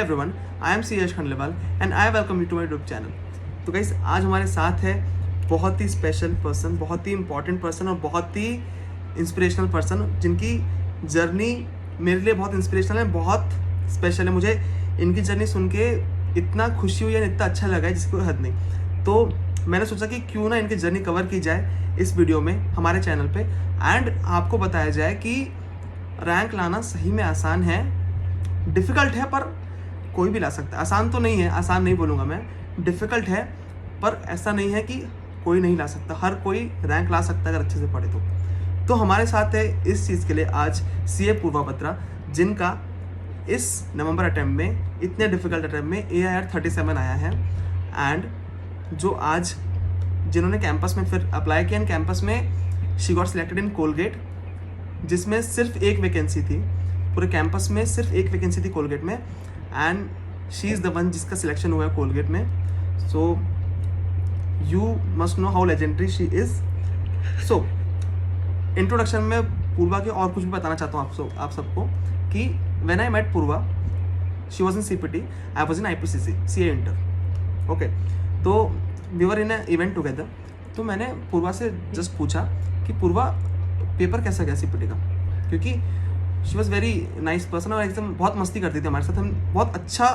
Everyone, I am C Yash Khandelwal and I welcome you to my YouTube channel. तो guys, आज हमारे साथ है बहुत ही स्पेशल पर्सन, बहुत ही इंपॉर्टेंट पर्सन और बहुत ही इंस्पिरेशनल पर्सन, जिनकी जर्नी मेरे लिए बहुत इंस्पिरेशनल है, बहुत स्पेशल है। मुझे इनकी जर्नी सुन के इतना खुशी हुई है, इतना अच्छा लगा है जिसकी कोई हद नहीं। तो मैंने सोचा कि क्यों ना इनकी जर्नी कवर की जाए इस वीडियो में हमारे चैनल पे, एंड आपको बताया जाए कि रैंक लाना सही में आसान है, डिफ़िकल्ट है पर कोई भी ला सकता है। आसान तो नहीं है, आसान नहीं बोलूँगा मैं, डिफ़िकल्ट है पर ऐसा नहीं है कि कोई नहीं ला सकता, हर कोई रैंक ला सकता है अगर अच्छे से पढ़े तो हमारे साथ है इस चीज़ के लिए आज सीए पूर्वा बत्रा, जिनका इस नवंबर अटैम्प्ट में, इतने डिफ़िकल्ट अटैम्प्ट में AIR 37 आया है, एंड जो आज जिन्होंने कैंपस में फिर अप्लाई किया, कैंपस में she got selected in Colgate, जिसमें सिर्फ एक वैकेंसी थी, पूरे कैंपस में सिर्फ एक वैकेंसी थी कोलगेट में, and she is the one जिसका सिलेक्शन हुआ है कोलगेट में। So you must know how legendary she is. So introduction में पूर्वा के और कुछ भी बताना चाहता हूँ आप सबको कि when I met Purva, she was in CPT, I was in IPCC CA inter. Okay, तो we were in a event together. तो मैंने पूर्वा से जस्ट पूछा कि पूर्वा पेपर कैसा गया CPT का, क्योंकि she was very nice person और एकदम बहुत मस्ती करती थी हमारे साथ, हम बहुत अच्छा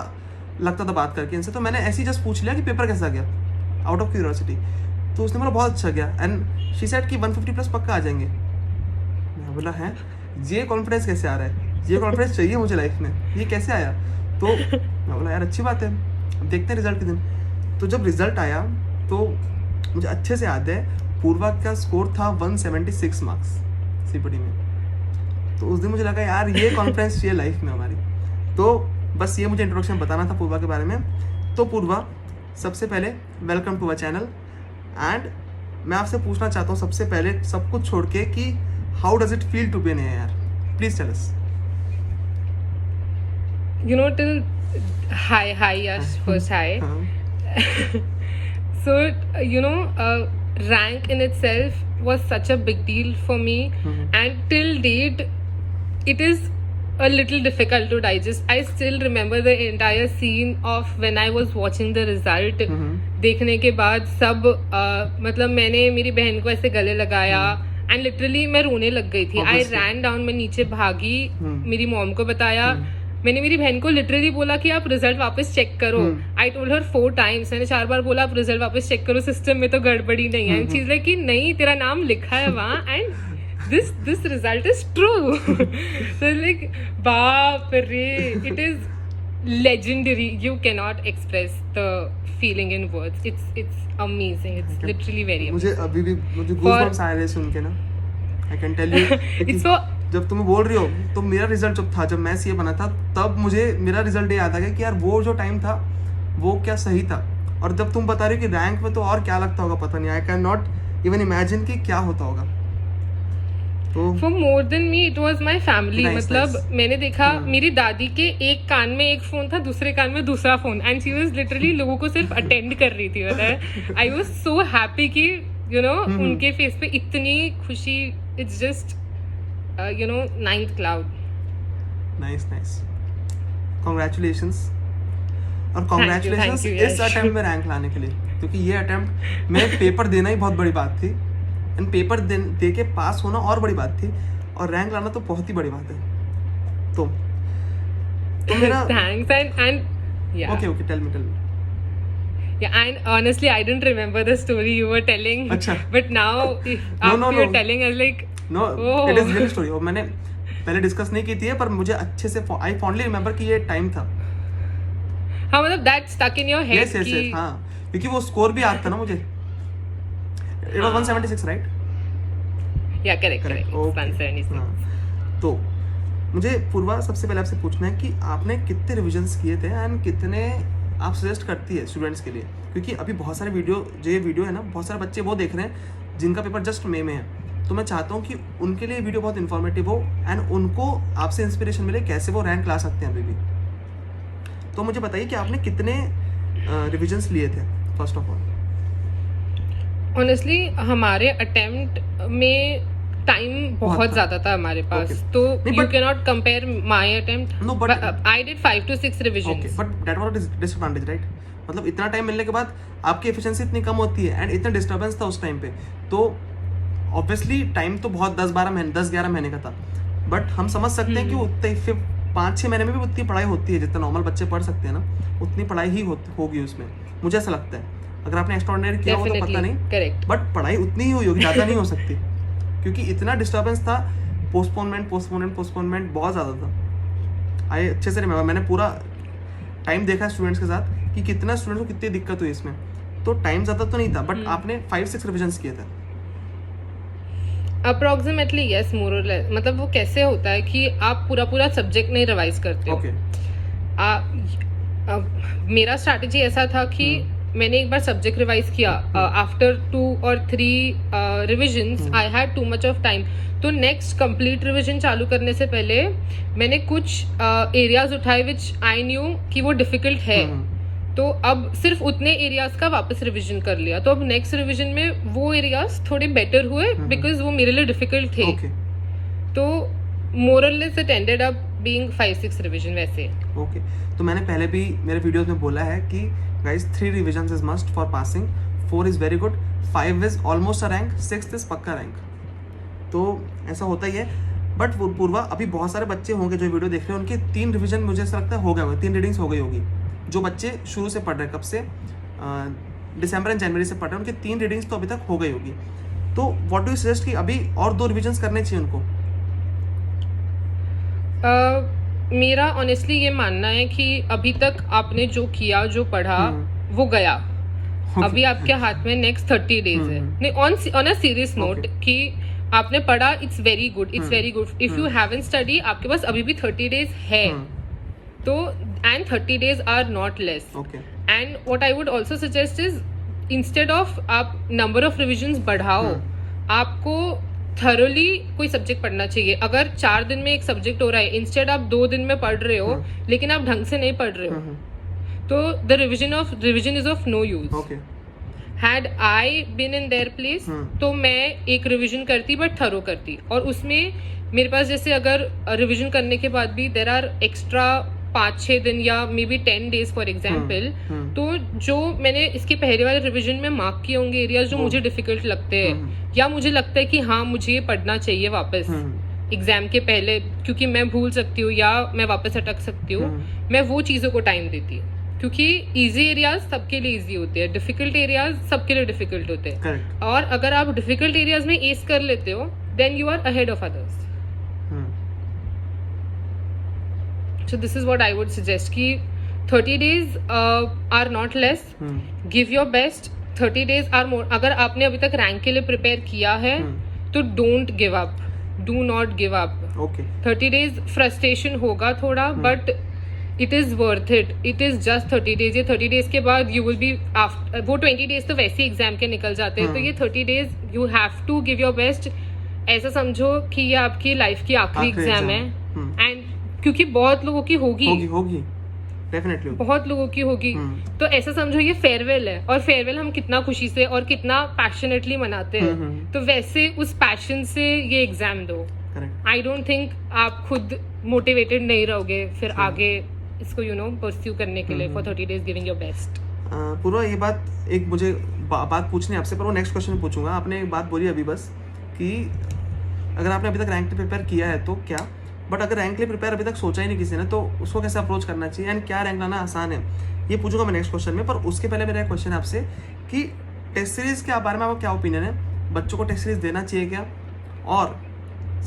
लगता था बात करके इनसे। तो मैंने ऐसे ही जस्ट पूछ लिया कि पेपर कैसा गया, आउट ऑफ क्यूरियोसिटी। तो उसने बोला बहुत अच्छा गया, एंड शी सेड कि 150+ पक्का आ जाएंगे। मैं बोला है, ये कॉन्फिडेंस कैसे आ रहा है, ये कॉन्फिडेंस चाहिए मुझे लाइफ में, ये कैसे आया? तो मैं बोला यार अच्छी बात है, अब देखते हैं रिजल्ट के दिन। तो जब रिजल्ट आया तो मुझे अच्छे से याद है, पूर्वा का स्कोर था 176 मार्क्स CPT में। तो उस दिन मुझे लगा यार ये कॉन्फिडेंस चाहिए लाइफ में हमारी। तो बस ये मुझे इंट्रोडक्शन बताना था पूर्वा के बारे में। तो पूर्वा, सबसे पहले welcome to our channel, and मैं आपसे पूछना चाहता हूँ सबसे पहले सब कुछ छोड़ के कि how does it feel to be an AIR? Please tell us. You know, hi Yash, first hi. So rank in itself was such a big deal for me, and till date it is a little difficult to digest. I still remember the entire scene of when I was watching the result. देखने के बाद सब मतलब मैंने मेरी बहन को ऐसे गले लगाया एंड लिटरली मैं रोने लग गई थी। आई रैन डाउन, मैं नीचे भागी, मेरी मॉम को बताया। मैंने मेरी बहन को लिटरली बोला कि आप रिजल्ट वापस चेक करो। आई टोल्ड हर 4 times, मैंने 4 बार बोला आप रिजल्ट वापस चेक करो, सिस्टम में तो गड़बड़ी नहीं है। चीज है कि नहीं, तेरा नाम लिखा है वहाँ, and this result is true. तो लाइक बाप रे, it is legendary. You cannot express the feeling in words. It's amazing. It's literally very amazing. मुझे अभी भी गूज़बम्प्स आ रहे हैं सुन के ना, I can tell you. It's so जब तुम बोल रही हो तो मेरा रिजल्ट जब था, जब मैं CA बना था, तब मुझे मेरा रिजल्ट याद आ गया कि यार वो जो टाइम था वो क्या सही था। और जब तुम बता रही हो कि रैंक में, तो और क्या लगता होगा पता नहीं। I can not even imagine कि क्या होता होगा। तो for more than me it was my family. मतलब मैंने देखा मेरी दादी के एक कान में एक फोन था, दूसरे कान में दूसरा phone, and she was literally लोगों को सिर्फ अटेंड कर रही थी। मतलब आई वाज सो हैप्पी कि उनके फेस पे इतनी खुशी। It's just ninth cloud. Nice congratulations, और कांग्रेचुलेशंस इस अटेम्प्ट में रैंक लाने के लिए, क्योंकि ये अटेम्प्ट में पेपर देना ही बहुत बड़ी बात थी, एंड पेपर दे के पास होना और बड़ी बात थी, और रैंक लाना तो बहुत ही बड़ी बात है। तो मेरा thanks and yeah. Okay, tell me. Yeah, and honestly I didn't remember the story you were telling. अच्छा. But now after you're telling us like no, it is real story। और मैंने पहले डिस्कस नहीं की थी पर मुझे अच्छे से I fondly remember कि ये टाइम था। हाँ, मतलब that stuck in your head। yes, हाँ, क्योंकि वो स्कोर भी याद था ना मुझे। It was 176, right? Yeah, correct. Okay. 176। हाँ। तो मुझे पूर्वा सबसे पहले आपसे पूछना है कि आपने कितने रिविजन्स किए थे, एंड कितने आप सजेस्ट करती है स्टूडेंट्स के लिए, क्योंकि अभी बहुत सारे ये वीडियो है ना, बहुत सारे बच्चे वो देख रहे हैं जिनका पेपर जस्ट मई में है। तो मैं चाहता हूँ कि उनके लिए वीडियो बहुत इन्फॉर्मेटिव हो, एंड उनको आपसे इंस्पिरेशन मिले कैसे वो रैंक ला सकते हैं अभी भी। तो मुझे बताइए कि आपने कितने रिविजन्स लिए थे फर्स्ट ऑफ ऑल? ऑनेस्टली हमारे अटेम्प्ट में टाइम बहुत था। ज्यादा था हमारे पास, Okay. तो नहीं, you but- can not compare my attempt. No, but- I did 5 to 6 okay, revision. But that was disadvantage, right? मतलब इतना टाइम मिलने के बाद आपकी एफिशिएंसी इतनी कम होती है एंड इतना डिस्टर्बेंस था उस टाइम पे, तो ऑब्वियसली टाइम तो बहुत 10-11 महीने का था, बट हम समझ सकते हैं कि उतने 5-6 महीने में भी उतनी पढ़ाई होती है जितना नॉर्मल बच्चे पढ़ सकते हैं ना, उतनी पढ़ाई ही होगी उसमें, मुझे ऐसा लगता है. अगर आपने एक्स्ट्राऑर्डिनरी किया हो तो पता नहीं, करेक्ट. बट पढ़ाई उतनी ही हुई होगी, ज़्यादा नहीं हो सकती, क्योंकि इतना डिस्टर्बेंस था, पोस्टपोनमेंट बहुत ज़्यादा था. आई अच्छे से रिमेम्बर, मैंने पूरा टाइम देखा स्टूडेंट्स के साथ कि कितना स्टूडेंट्स को कितनी दिक्कत हुई इसमें. तो टाइम ज़्यादा तो नहीं था, बट आपने 5-6 रिविजन्स किए थे. अप्रोक्सीमेटली यस, मोर और लेस. मतलब वो कैसे होता है कि आप पूरा सब्जेक्ट नहीं रिवाइज करते हो. ओके. मेरा स्ट्रैटेजी ऐसा था कि मैंने एक बार सब्जेक्ट रिवाइज किया, after 2 or 3 revisions I had too much of time, तो नेक्स्ट कंप्लीट रिविजन चालू करने से पहले मैंने कुछ एरियाज उठाए विच आई न्यू कि वो डिफिकल्ट है, तो अब सिर्फ उतने एरियाज का वापस रिवीजन कर लिया, तो अब नेक्स्ट रिवीजन में वो एरियाज थोड़े बेटर हुए बिकॉज वो मेरे लिए डिफिकल्ट थे. ओके. तो मोर और less it ended up being 5-6 revision वैसे. ओके. तो मैंने पहले भी मेरे वीडियोस में बोला है कि guys 3 revisions is must for passing, 4 is very good, 5 is almost a rank, 6 is पक्का रैंक. तो ऐसा होता ही है. बट पूर्वा, अभी बहुत सारे बच्चे होंगे जो वीडियो देख रहे हैं, उनके 3 रिविजन मुझे ऐसा लगता है हो गए होंगे, 3 रीडिंग्स हो गई होगी. जो बच्चे शुरू से पढ़ रहे हैं, कब से, दिसंबर एंड जनवरी से पढ़ रहे हैं, उनकी 3 रीडिंग्स तो अभी तक हो गई होगी. तो व्हाट डू यू सजेस्ट कि अभी और 2 रिविजन्स करने चाहिए उनको? मेरा ऑनेस्टली ये मानना है कि अभी तक आपने जो किया, जो पढ़ा, वो गया. अभी आपके हाथ में नेक्स्ट 30 डेज है. नहीं, ऑन अ सीरियस नोट कि आपने पढ़ा, it's very good, it's very good. If you haven't study, आपके पास अभी भी 30 डेज है, तो and 30 days are not less. And what I would also suggest is, instead of आप नंबर ऑफ रिविजन्स बढ़ाओ, आपको थरोली कोई सब्जेक्ट पढ़ना चाहिए. अगर 4 दिन में एक सब्जेक्ट हो रहा है, इंस्टेड आप 2 दिन में पढ़ रहे हो लेकिन आप ढंग से नहीं पढ़ रहे हो, तो the revision is of no use. Had I been in their place, तो मैं एक रिविजन करती बट थरो करती, और उसमें मेरे पास जैसे अगर रिविजन करने के बाद भी देर आर एक्स्ट्रा 5-6 दिन या may be 10 days for example, तो जो मैंने इसके पहले वाले रिविजन में मार्क किए होंगे एरियाज जो मुझे डिफिकल्ट लगते हैं, या मुझे लगता है कि हाँ मुझे ये पढ़ना चाहिए वापस एग्जाम के पहले, क्योंकि मैं भूल सकती हूँ या मैं वापस अटक सकती हूँ, मैं वो चीज़ों को टाइम देती हूँ. क्योंकि इजी एरियाज सबके लिए इजी होते हैं, डिफिकल्ट एरियाज सबके लिए डिफिकल्ट होते हैं. Correct. और अगर आप डिफिकल्ट एरियाज में एस कर लेते हो, then you are ahead of others. So this is what I would suggest कि 30 days are not less. Give your best. 30 days are more. अगर आपने अभी तक रैंक के लिए प्रिपेयर किया है तो don't give up. Do not give up. Okay. 30 days frustration होगा थोड़ा, but it is worth it. It is just 30 days. ये 30 days के बाद you will be after, वो 20 days तो वैसे एग्जाम के निकल जाते हैं, तो ये 30 days you have to give your best. ऐसा समझो कि ये आपकी लाइफ की आखिरी एग्जाम है, एंड क्योंकि बहुत लोगों की होगी डेफिनेटली बहुत लोगों की होगी, तो ऐसा समझो ये फेयरवेल है, और फेयरवेल हम कितना खुशी से और कितना पैशनेटली मनाते हैं, तो वैसे उस पैशन से ये एग्जाम दो. आई डोंट थिंक आप खुद मोटिवेटेड नहीं रहोगे फिर आगे इसको परस्यू करने के लिए for 30 days giving your best. पूरा ये बात एक मुझे बात पूछनी है आपसे, पर वो नेक्स्ट क्वेश्चन पूछूंगा. आपने एक बात बोली अभी बस कि अगर आपने अभी तक रैंक के प्रिपेयर किया है तो क्या, बट अगर रैंक के लिए प्रिपेयर अभी तक सोचा ही नहीं किसी ने, तो उसको कैसे अप्रोच करना चाहिए एंड क्या रैंक लाना आसान है, ये पूछूंगा मैं नेक्स्ट क्वेश्चन में. पर उसके पहले मेरा एक क्वेश्चन है आपसे कि टेस्ट सीरीज़ के बारे में आपका क्या ओपिनियन है, बच्चों को टेस्ट सीरीज़ देना चाहिए क्या, और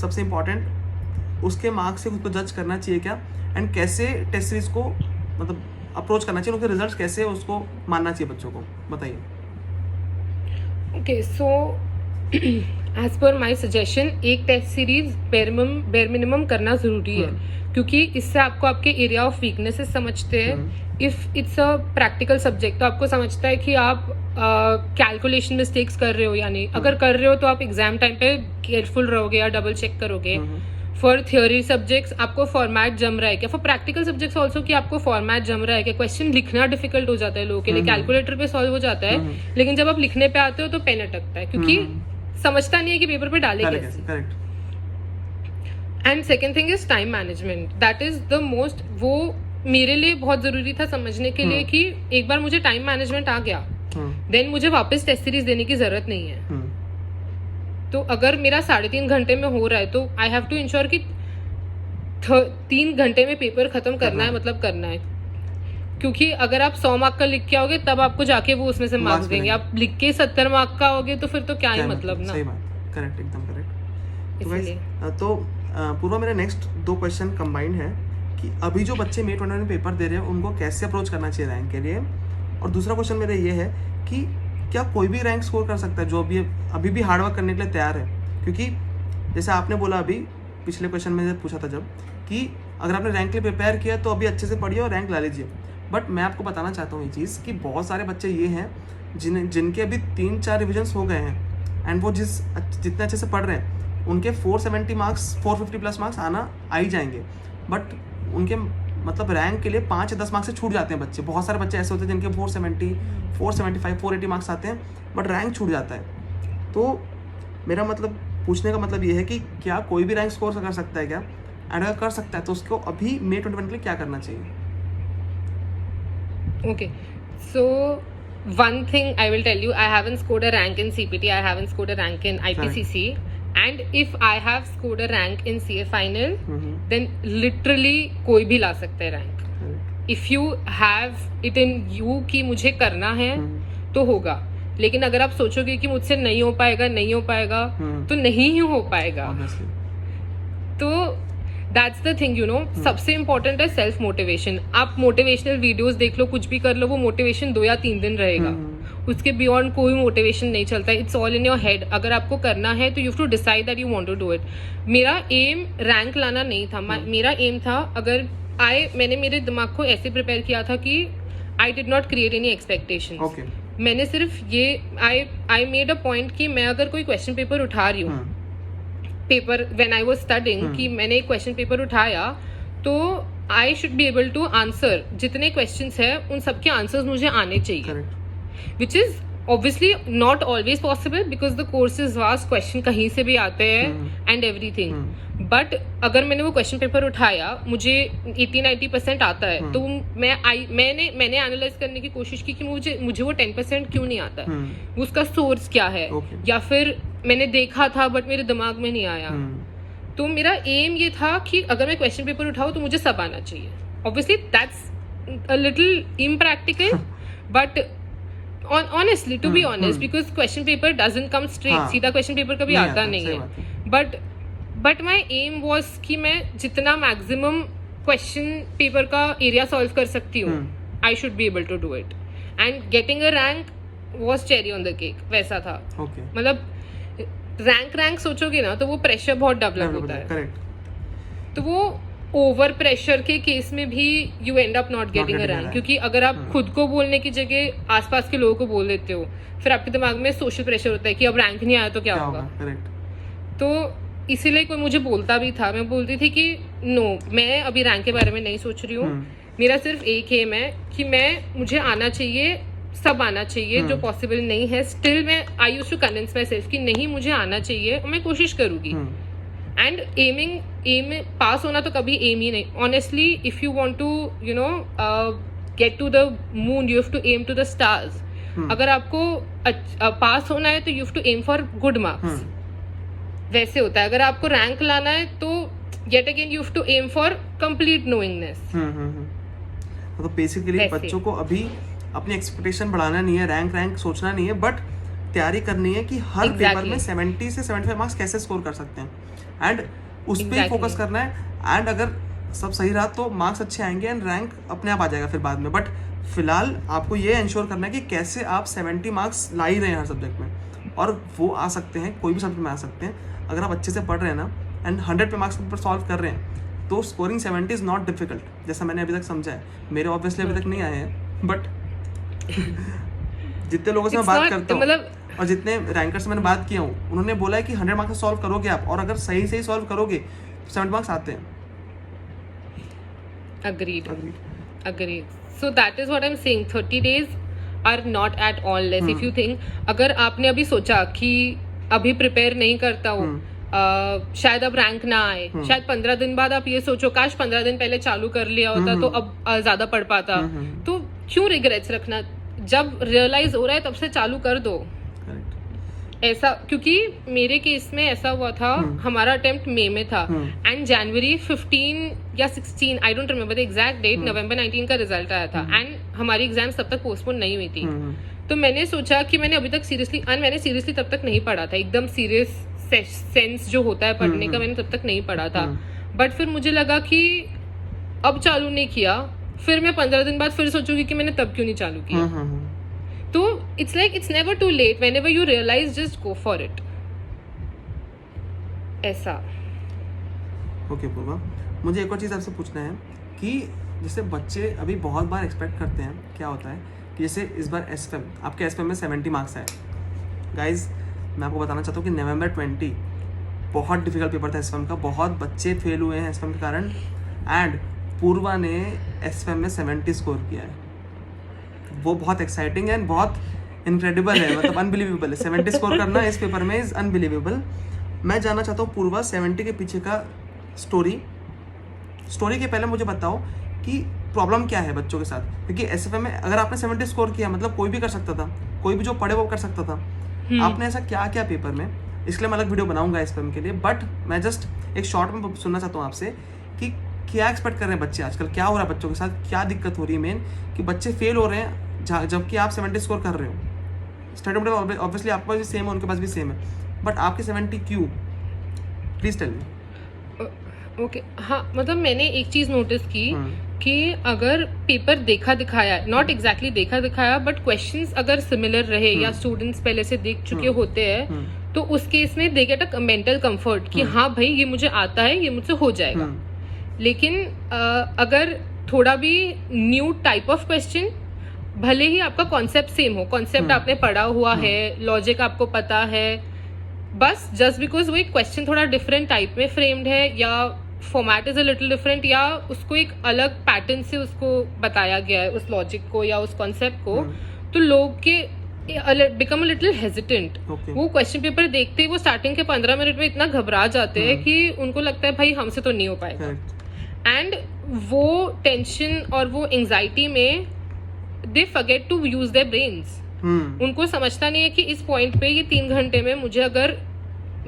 सबसे इम्पॉर्टेंट उसके मार्क्स से खुद को जज करना चाहिए क्या, एंड कैसे टेस्ट सीरीज़ को मतलब अप्रोच करना चाहिए, उनके रिजल्ट कैसे उसको मानना चाहिए बच्चों को, बताइए. Okay, so as per my suggestion एक टेस्ट सीरीज बेर मिनिमम करना ज़रूरी है, क्योंकि इससे आपको आपके एरिया ऑफ वीकनेसेस समझते हैं. If it's a practical subject तो आपको समझता है कि आप कैलकुलेशन मिस्टेक्स कर रहे हो या नहीं. अगर कर रहे हो तो आप एग्जाम टाइम पे केयरफुल रहोगे या डबल चेक करोगे. फॉर थियोरी सब्जेक्ट्स आपको फॉर्मेट जम रहा है क्या, फॉर प्रैक्टिकल सब्जेक्ट्स ऑल्सो कि आपको फॉर्मेट जम रहा है क्या. क्वेश्चन लिखना डिफिकल्ट हो जाता है लोगों के लिए, कैलकुलेटर पे सॉल्व हो जाता है, लेकिन जब आप लिखने पे आते हो तो पेन अटकता है, क्योंकि समझता नहीं है कि पेपर पे डाले डाले कैसे. कैसे, correct. And second thing is time management. That is the most, वो मेरे लिए बहुत जरूरी था समझने के लिए कि एक बार मुझे टाइम मैनेजमेंट आ गया देन मुझे वापस टेस्ट सीरीज देने की जरूरत नहीं है. तो अगर मेरा 3.5 घंटे में हो रहा है तो आई हैव टू इंश्योर कि 3 घंटे में पेपर खत्म करना है, मतलब करना है. क्योंकि अगर आप 100 मार्क का लिख के आओगे तब आपको जाके वो उसमें से मार्क्स देंगे. आप लिख के 70 मार्क का आओगे तो फिर तो क्या ही मतलब ना. सही बात, करेक्ट, एकदम करेक्ट. इसलिए तो पूर्वा, मेरे नेक्स्ट 2 क्वेश्चन कंबाइंड है कि अभी जो बच्चे May 2021 में पेपर दे रहे हैं उनको कैसे अप्रोच करना चाहिए रैंक के लिए. और दूसरा क्वेश्चन मेरा ये है कि क्या कोई भी रैंक स्कोर कर सकता है जो अभी भी हार्डवर्क करने के लिए तैयार है. क्योंकि जैसे आपने बोला अभी पिछले क्वेश्चन में पूछा था जब कि अगर आपने रैंक के लिए प्रिपेयर किया तो अभी अच्छे से पढ़िए और रैंक ला लीजिए. बट मैं आपको बताना चाहता हूँ ये चीज़ कि बहुत सारे बच्चे ये हैं जिनके अभी 3-4 रिविजन्स हो गए हैं एंड वो जितने अच्छे से पढ़ रहे हैं उनके 470 मार्क्स 450 प्लस मार्क्स आ ही जाएंगे. बट उनके मतलब रैंक के लिए 5 या 10 मार्क्स से छूट जाते हैं बच्चे. बहुत सारे बच्चे ऐसे होते हैं जिनके 470, 475, 480 मार्क्स आते हैं बट रैंक छूट जाता है. तो मेरा मतलब पूछने का मतलब ये है कि क्या कोई भी रैंक स्कोर कर सकता है क्या, एंड अगर कर सकता है तो उसको अभी May 2021 के लिए क्या करना चाहिए. Okay, so one thing I will tell you, I haven't scored a rank in CPT, I haven't scored a rank in IPCC, and if I have scored a rank in CA final, then literally कोई भी ला सकता है rank. If you have it in you कि मुझे करना है तो होगा. लेकिन अगर आप सोचोगे कि मुझसे नहीं हो पाएगा तो नहीं ही हो पाएगा. तो that's the thing, you know. सबसे इम्पोर्टेंट है सेल्फ मोटिवेशन. आप मोटिवेशनल वीडियोस देख लो, कुछ भी कर लो, वो मोटिवेशन 2 या 3 दिन रहेगा. उसके बियॉन्ड कोई मोटिवेशन नहीं चलता. It's all in your head. अगर आपको करना है तो you have to decide that you want to do it. मेरा एम रैंक लाना नहीं था. मेरा एम था, अगर मैंने मेरे दिमाग को ऐसे प्रिपेयर किया था कि आई did not create any expectations. मैंने सिर्फ ये आई मेड अ पॉइंट कि मैं अगर कोई क्वेश्चन पेपर उठा रही हूँ, paper when I was studying, कि मैंने एक क्वेश्चन पेपर उठाया तो I should be able to answer. जितने क्वेश्चंस है उन सबके आंसर्स मुझे आने चाहिए, which is obviously not always possible because the course is vast. Question कहीं से भी आते हैं एंड एवरीथिंग. बट अगर मैंने वो क्वेश्चन पेपर उठाया, मुझे 80-90% आता है, तो मैंने एनालाइज करने की कोशिश की कि मुझे वो 10% क्यों नहीं आता है, उसका सोर्स क्या है, या फिर मैंने देखा था बट मेरे दिमाग में नहीं आया. तो मेरा एम ये था कि अगर मैं क्वेश्चन पेपर उठाऊँ तो मुझे सब आना चाहिए. Obviously that's a little impractical, but honestly to be honest, because question paper doesn't come straight. सीधा question paper कभी आता नहीं है. but my aim was कि मैं जितना maximum question paper का area solve कर सकती हूँ, I should be able to do it. And getting a rank was cherry on the cake. वैसा था. मतलब rank सोचोगे ना तो वो pressure बहुत डेवलप होता है. तो वो ओवर प्रेशर के केस में भी you and up not getting a rank. क्योंकि अगर आप खुद को बोलने की जगह आसपास के लोगों को बोल देते हो, फिर आपके दिमाग में सोशल प्रेशर होता है कि अब रैंक नहीं आया तो क्या होगा. तो इसीलिए कोई मुझे बोलता भी था, मैं बोलती थी कि नो, मैं अभी रैंक के बारे में नहीं सोच रही हूँ. मेरा सिर्फ एक एम है कि मुझे आना चाहिए, सब आना चाहिए. जो पॉसिबल नहीं है, स्टिल मैं I used to convince myself कि नहीं, मुझे आना चाहिए और मैं कोशिश करूंगी. एंड एम पास होना तो कभी एम ही नहीं. Honestly, if you want to you know get to the moon, you have to aim to the stars. अगर आपको पास होना है तो you have to aim for good marks. वैसे होता है. अगर आपको रैंक लाना है तो yet again you have to aim for complete knowingness. तो बेसिकली बच्चों को अभी अपनी एक्सपेक्टेशन बढ़ाना नहीं है, रैंक सोचना नहीं है, बट तैयारी करनी है कि हर पेपर में 70 से 75 मार्क्स कैसे स्कोर कर सकते हैं, एंड उस पर ही फोकस करना है. एंड अगर सब सही रहा तो मार्क्स अच्छे आएंगे एंड रैंक अपने आप आ जाएगा फिर बाद में. बट फिलहाल आपको ये इंश्योर करना है कि कैसे आप 70 मार्क्स ला ही रहे हैं हर सब्जेक्ट में, और वो आ सकते हैं, कोई भी सब्जेक्ट में आ सकते हैं अगर आप अच्छे से पढ़ रहे हैं ना, एंड 100 पे मार्क्स पेपर सॉल्व कर रहे हैं. तो स्कोरिंग 70 इज़ नॉट डिफिकल्ट, जैसा मैंने अभी तक समझा है. मेरे ऑब्वियसली अभी तक नहीं आए हैं, बट जितने लोगों से मैं बात करता हूँ और जितने रैंकर से मैंने बात किया हूँ, उन्होंने बोला है कि 100 मार्क्स सॉल्व करोगे आप, और अगर सही सॉल्व करोगे तो 70 मार्क्स आते हैं. Agreed. So that is what I'm saying. 30 days are not at all less. If you think, अगर आपने अभी सोचा कि अभी प्रिपेयर नहीं करता हो, शायद अब रैंक ना आए, शायद 15 दिन बाद आप ये सोचो काश 15 दिन पहले चालू कर लिया होता तो अब ज्यादा पढ़ पाता। तो क्यों रिग्रेट्स रखना, जब रियलाइज हो रहा है तब से चालू कर दो। ऐसा, क्योंकि मेरे केस में ऐसा हुआ था, हमारा अटेम्प्ट मई में था एंड जनवरी 15 या 16, I don't remember the exact date, November 19 का रिजल्ट आया था एंड हमारी एग्जाम्स तब तक पोस्टपोन नहीं हुई थी। तो मैंने सोचा कि मैंने अभी तक मैंने सीरियसली तब तक नहीं पढ़ा था, एकदम सीरियस सेंस जो होता है पढ़ने का, मैंने तब तक नहीं पढ़ा था। बट फिर मुझे लगा कि अब चालू नहीं किया, फिर मैं 15 दिन बाद फिर सोचूंगी कि मैंने तब क्यों नहीं चालू किया। तो it's like it's never too late, whenever you realise just go for it, ऐसा। ओके पूर्वा, मुझे एक और चीज़ आपसे पूछना है कि जैसे बच्चे अभी बहुत बार एक्सपेक्ट करते हैं, क्या होता है कि जैसे इस बार एसएफएम, आपके एसएफएम में 70 मार्क्स आए। गाइज मैं आपको बताना चाहता हूँ कि नवंबर 20 बहुत डिफिकल्ट पेपर था एसएफएम का, बहुत बच्चे फेल हुए हैं एसएफएम के कारण एंड पूर्वा ने एसएफएम में 70 स्कोर किया है। वो बहुत एक्साइटिंग एंड बहुत इनक्रेडिबल है, मतलब अनबिलीवेबल है। 70 स्कोर करना इस पेपर में इज़ अनबिलीवेबल। मैं जानना चाहता हूँ पूर्वा 70 के पीछे का स्टोरी के पहले मुझे बताओ कि प्रॉब्लम क्या है बच्चों के साथ, क्योंकि एसएफएम में अगर आपने 70 स्कोर किया मतलब कोई भी कर सकता था, कोई भी जो पढ़े वो कर सकता था। आपने ऐसा क्या क्या पेपर में, इसलिए मैं अलग वीडियो बनाऊंगा एसएफएम के लिए, बट मैं जस्ट एक शॉर्ट में सुनना चाहता हूँ आपसे कि क्या एक्सपेक्ट कर रहे हैं बच्चे आजकल, क्या हो रहा है बच्चों के साथ, क्या दिक्कत हो रही है मेन कि बच्चे फेल हो रहे हैं जबकि आप 70 स्कोर कर रहे हो। स्टडी मटेरियल ऑब्वियसली आपके पास भी सेम है, उनके पास भी सेम है, बट आपके 70 क्यों? Please tell me. ओके, हाँ, मतलब मैंने एक चीज़ नोटिस की कि अगर पेपर देखा दिखाया, नॉट एग्जैक्टली देखा दिखाया, बट क्वेश्चंस अगर सिमिलर रहे या स्टूडेंट्स पहले से देख चुके होते हैं, तो उस केस में they get a mental comfort कि हाँ भाई ये मुझे आता है, ये मुझसे हो जाएगा। लेकिन अगर थोड़ा भी न्यू टाइप ऑफ क्वेश्चन, भले ही आपका कॉन्सेप्ट सेम हो, कॉन्सेप्ट आपने पढ़ा हुआ है, लॉजिक आपको पता है, बस जस्ट बिकॉज वो एक क्वेश्चन थोड़ा डिफरेंट टाइप में फ्रेम्ड है या format is a little different या उसको एक अलग पैटर्न से उसको बताया गया है, उस लॉजिक को या उस कॉन्सेप्ट को, तो लोग के बिकम अ लिटिल हेजिटेंट। वो क्वेश्चन पेपर देखते ही वो स्टार्टिंग के 15 मिनट में इतना घबरा जाते हैं कि उनको लगता है भाई हमसे तो नहीं हो पाएगा, एंड वो टेंशन और वो एंजाइटी में they forget to use their brains. उनको समझता नहीं है कि इस पॉइंट पे ये 3 घंटे में मुझे अगर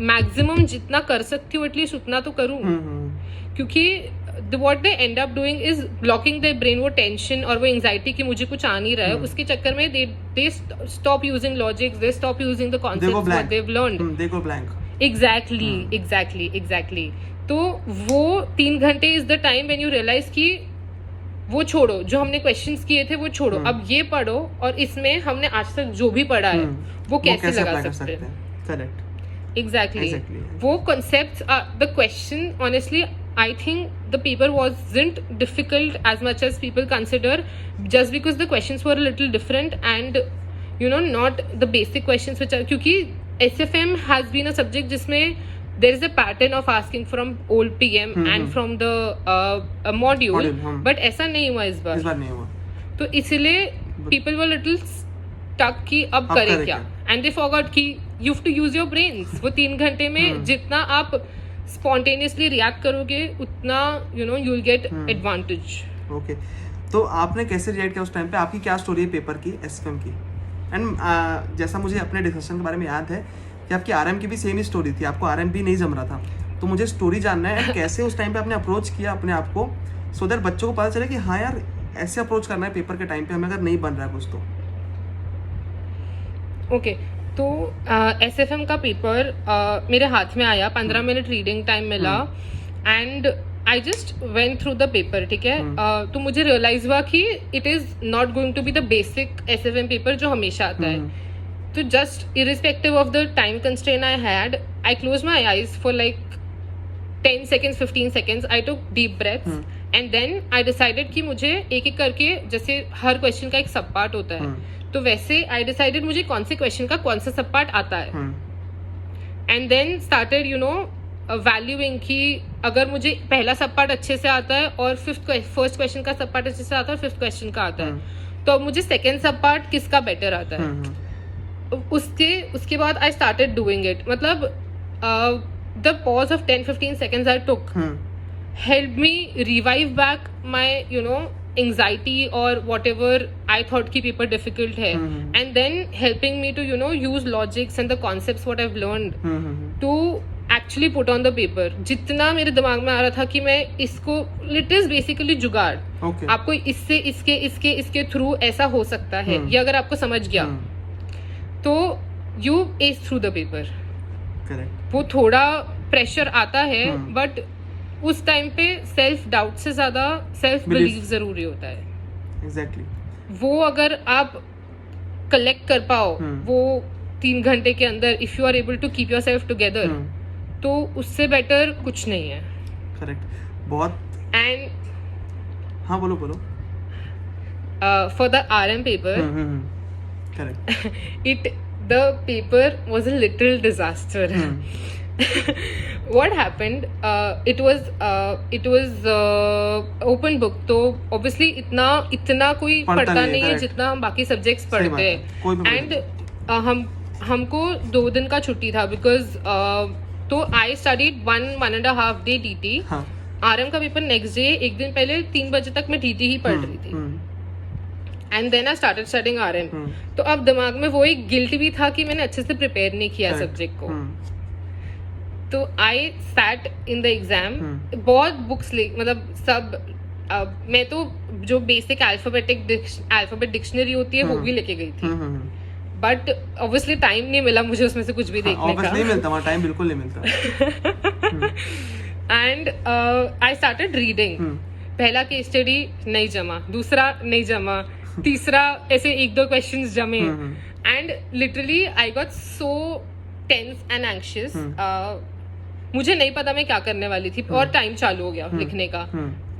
मैक्सिमम जितना कर सकती हूँ एटलीस्ट उतना तो करूँ, क्योंकि what they end up doing is blocking their brain, वो टेंशन और वो एंजाइटी कि मुझे कुछ आ नहीं रहा है, उसके चक्कर में they stop using logics, they stop using the concepts what they've learned, they go blank. Exactly. तो वो 3 घंटे is the time when you realize कि वो छोड़ो, जो हमने क्वेश्चंस किए थे वो छोड़ो, अब ये पढ़ो और इसमें हमने आज तक जो भी पढ़ा है वो कैसे लगा सकते हैं। Correct, Exactly. वो concepts, the question, honestly, I think the paper wasn't difficult as much as people consider, just because the questions were a little different and not the basic questions which are, क्योंकि SFM has been a subject जिसमें there is a pattern of asking from old PM and from the module, but ऐसा नहीं हुआ इस बार नहीं हुआ, तो इसीलिए people were little stuck कि अब करें क्या, and they forgot कि you have to use your brains। वो 3 घंटे में जितना आप spontaneously react करोगे उतना you'll get advantage। Okay, तो आपने कैसे रिएक्ट किया उस टाइम पे? आपकी क्या स्टोरी है पेपर की, एसएफएम की? एंड जैसा मुझे अपने डिस्कशन के बारे में याद है कि आपकी आरएम की भी सेम ही स्टोरी थी, आपको आरएम भी नहीं जम रहा था, तो मुझे स्टोरी जानना है कैसे उस टाइम पे आपने अप्रोच किया अपने आप को, सो दैट बच्चों को पता चले कि हाँ यार ऐसे अप्रोच करना है पेपर के टाइम पे हमें अगर नहीं बन रहा है कुछ तो। ओके, तो एसएफएम का पेपर मेरे हाथ में आया, 15 मिनट रीडिंग टाइम मिला and I just went through the paper, ठीक है। तो मुझे रियलाइज हुआ कि it is not going to be the basic SFM paper जो हमेशा आता है, तो just irrespective of the time constraint I had, I close my eyes for like 10 seconds 15 seconds, I took deep breaths and then I decided कि मुझे एक एक करके, जैसे हर क्वेश्चन का एक सब पार्ट होता है, तो वैसे आई डिसाइडेड मुझे कौन से क्वेश्चन का कौन सा सब पार्ट आता है, एंड देन स्टार्टेड वैल्यूइंग कि अगर मुझे पहला सब पार्ट अच्छे से आता है और फर्स्ट क्वेश्चन का सब पार्ट अच्छे से आता है और 5th क्वेश्चन का आता है, तो अब मुझे सेकेंड सब पार्ट किसका बेटर आता है। उसके बाद आई स्टार्टेड डूइंग इट. मतलब the pause of 10-15 seconds I took helped me revive back my anxiety or whatever I thought ki paper difficult hai, and then helping me to use logics and the concepts what I've learned to actually put on the paper. जितना मेरे दिमाग में आ रहा था कि मैं इसको, it is basically जुगाड़. आपको इससे इसके थ्रू ऐसा हो सकता है, ये अगर आपको समझ गया तो you ace through the paper. वो थोड़ा प्रेशर आता है, बट उस टाइम पे सेल्फ डाउट से ज्यादा सेल्फ बिलीफ जरूरी होता है. एग्जैक्टली. वो अगर आप कलेक्ट कर पाओ वो 3 घंटे के अंदर, if you are able to keep yourself together, तो उससे बेटर कुछ नहीं है. करेक्ट. बहुत. एंड हाँ बोलो for the RM paper, correct, the paper was a little disaster. What happened, it was open book, तो obviously इतना कोई पढ़ता नहीं है जितना हम बाकी सब्जेक्ट्स पढ़ते हैं. एंड हमको 2 दिन का छुट्टी था, बिकॉज तो I studied 1.5 day DT. RM का पेपर नेक्स्ट डे, एक दिन पहले 3 बजे तक मैं DT ही पढ़ रही थी. And then I started studying RM. तो अब दिमाग में वो एक गिल्ट भी था कि मैंने अच्छे से प्रिपेयर नहीं किया सब्जेक्ट को. तो I sat in the exam, बहुत बुक्स मतलब सब मैं तो जो बेसिक अल्फाबेट डिक्शनरी होती है वो भी लेके गई थी, बट ऑब्वियसली टाइम नहीं मिला मुझे उसमें से कुछ भी देखने का. नहीं मिलता वहाँ, टाइम बिल्कुल नहीं मिलता. And I started reading. पहला केस स्टडी नहीं जमा, दूसरा नहीं जमा, तीसरा ऐसे 1-2 क्वेश्चंस जमे. And literally I got so tense and anxious. मुझे नहीं पता मैं क्या करने वाली थी, और टाइम चालू हो गया लिखने का.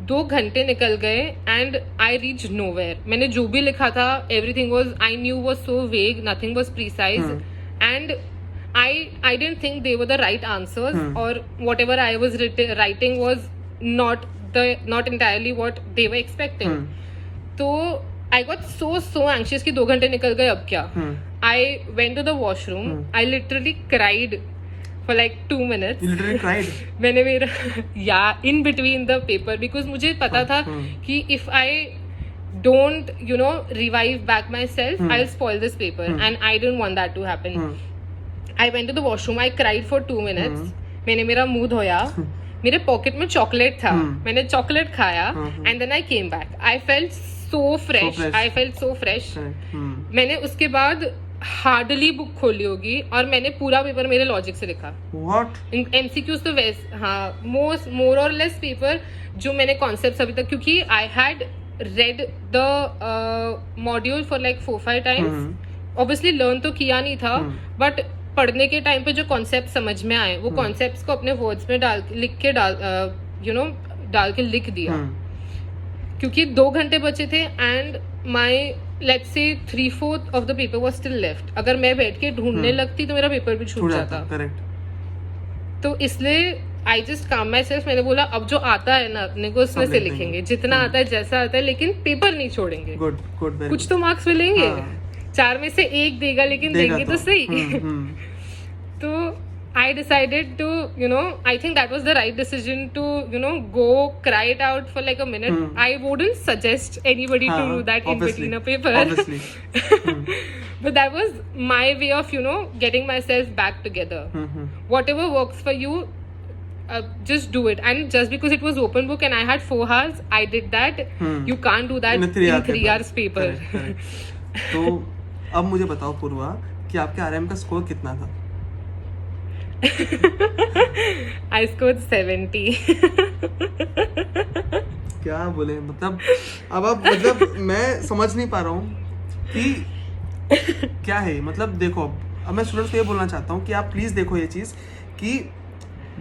2 घंटे निकल गए एंड आई रीच नोवेयर. मैंने जो भी लिखा था, everything was I knew was so vague, nothing was precise, and I didn't think they were the right answers, or whatever I was writing was not entirely what they were expecting. तो I got so anxious कि 2 घंटे निकल गए, अब क्या. I went to the washroom. I literally cried for like 2 minutes. You literally cried? मैंने मेरा in between the paper, because मुझे पता था कि if I don't revive back myself, I'll spoil this paper, and I didn't want that to happen. I went to the washroom. I cried for 2 minutes. मैंने मेरा मुंह धोया, मेरे pocket में चॉकलेट था, मैंने चॉकलेट खाया, and then I came back. I felt so fresh. मैंने उसके बाद हार्डली बुक खोली होगी, और मैंने पूरा पेपर मेरे लॉजिक से लिखा. MCQs तो वैसे, हाँ, मोर और लेस पेपर जो मैंने कॉन्सेप्ट अभी तक, क्योंकि I had read the module for like 4-5 times. Obviously learn तो किया नहीं था, बट पढ़ने के टाइम पे जो कॉन्सेप्ट समझ में आए, वो कॉन्सेप्ट्स को अपने वर्ड्स में डाल के लिख दिया. क्योंकि 2 घंटे बचे थे, and my let's say 3/4 of the paper was still left. अगर मैं बैठ के ढूंढने लगती तो मेरा पेपर भी छूट जाता. तो इसलिए आई जस्ट काम माई सेल्फ. मैंने बोला अब जो आता है ना अपने को उसमें से लिखेंगे, जितना आता है जैसा आता है, लेकिन पेपर नहीं छोड़ेंगे. कुछ तो मार्क्स मिलेंगे. 4 में से 1 देगा, लेकिन देंगे तो सही. तो I decided to, I think that was the right decision to, go cry it out for like a minute. I wouldn't suggest anybody to do that in between a paper. But that was my way of, getting myself back together. Whatever works for you, just do it. And just because it was open book and I had 4 hours, I did that. You can't do that in 3 hours paper. तो अब मुझे बताओ पूर्वा कि आपके RM का score कितना था? I scored 70. क्या बोले, मतलब मैं समझ नहीं पा रहा हूँ कि क्या है. मतलब देखो, अब मैं स्टूडेंट्स को ये बोलना चाहता हूँ कि आप प्लीज़ देखो ये चीज़ कि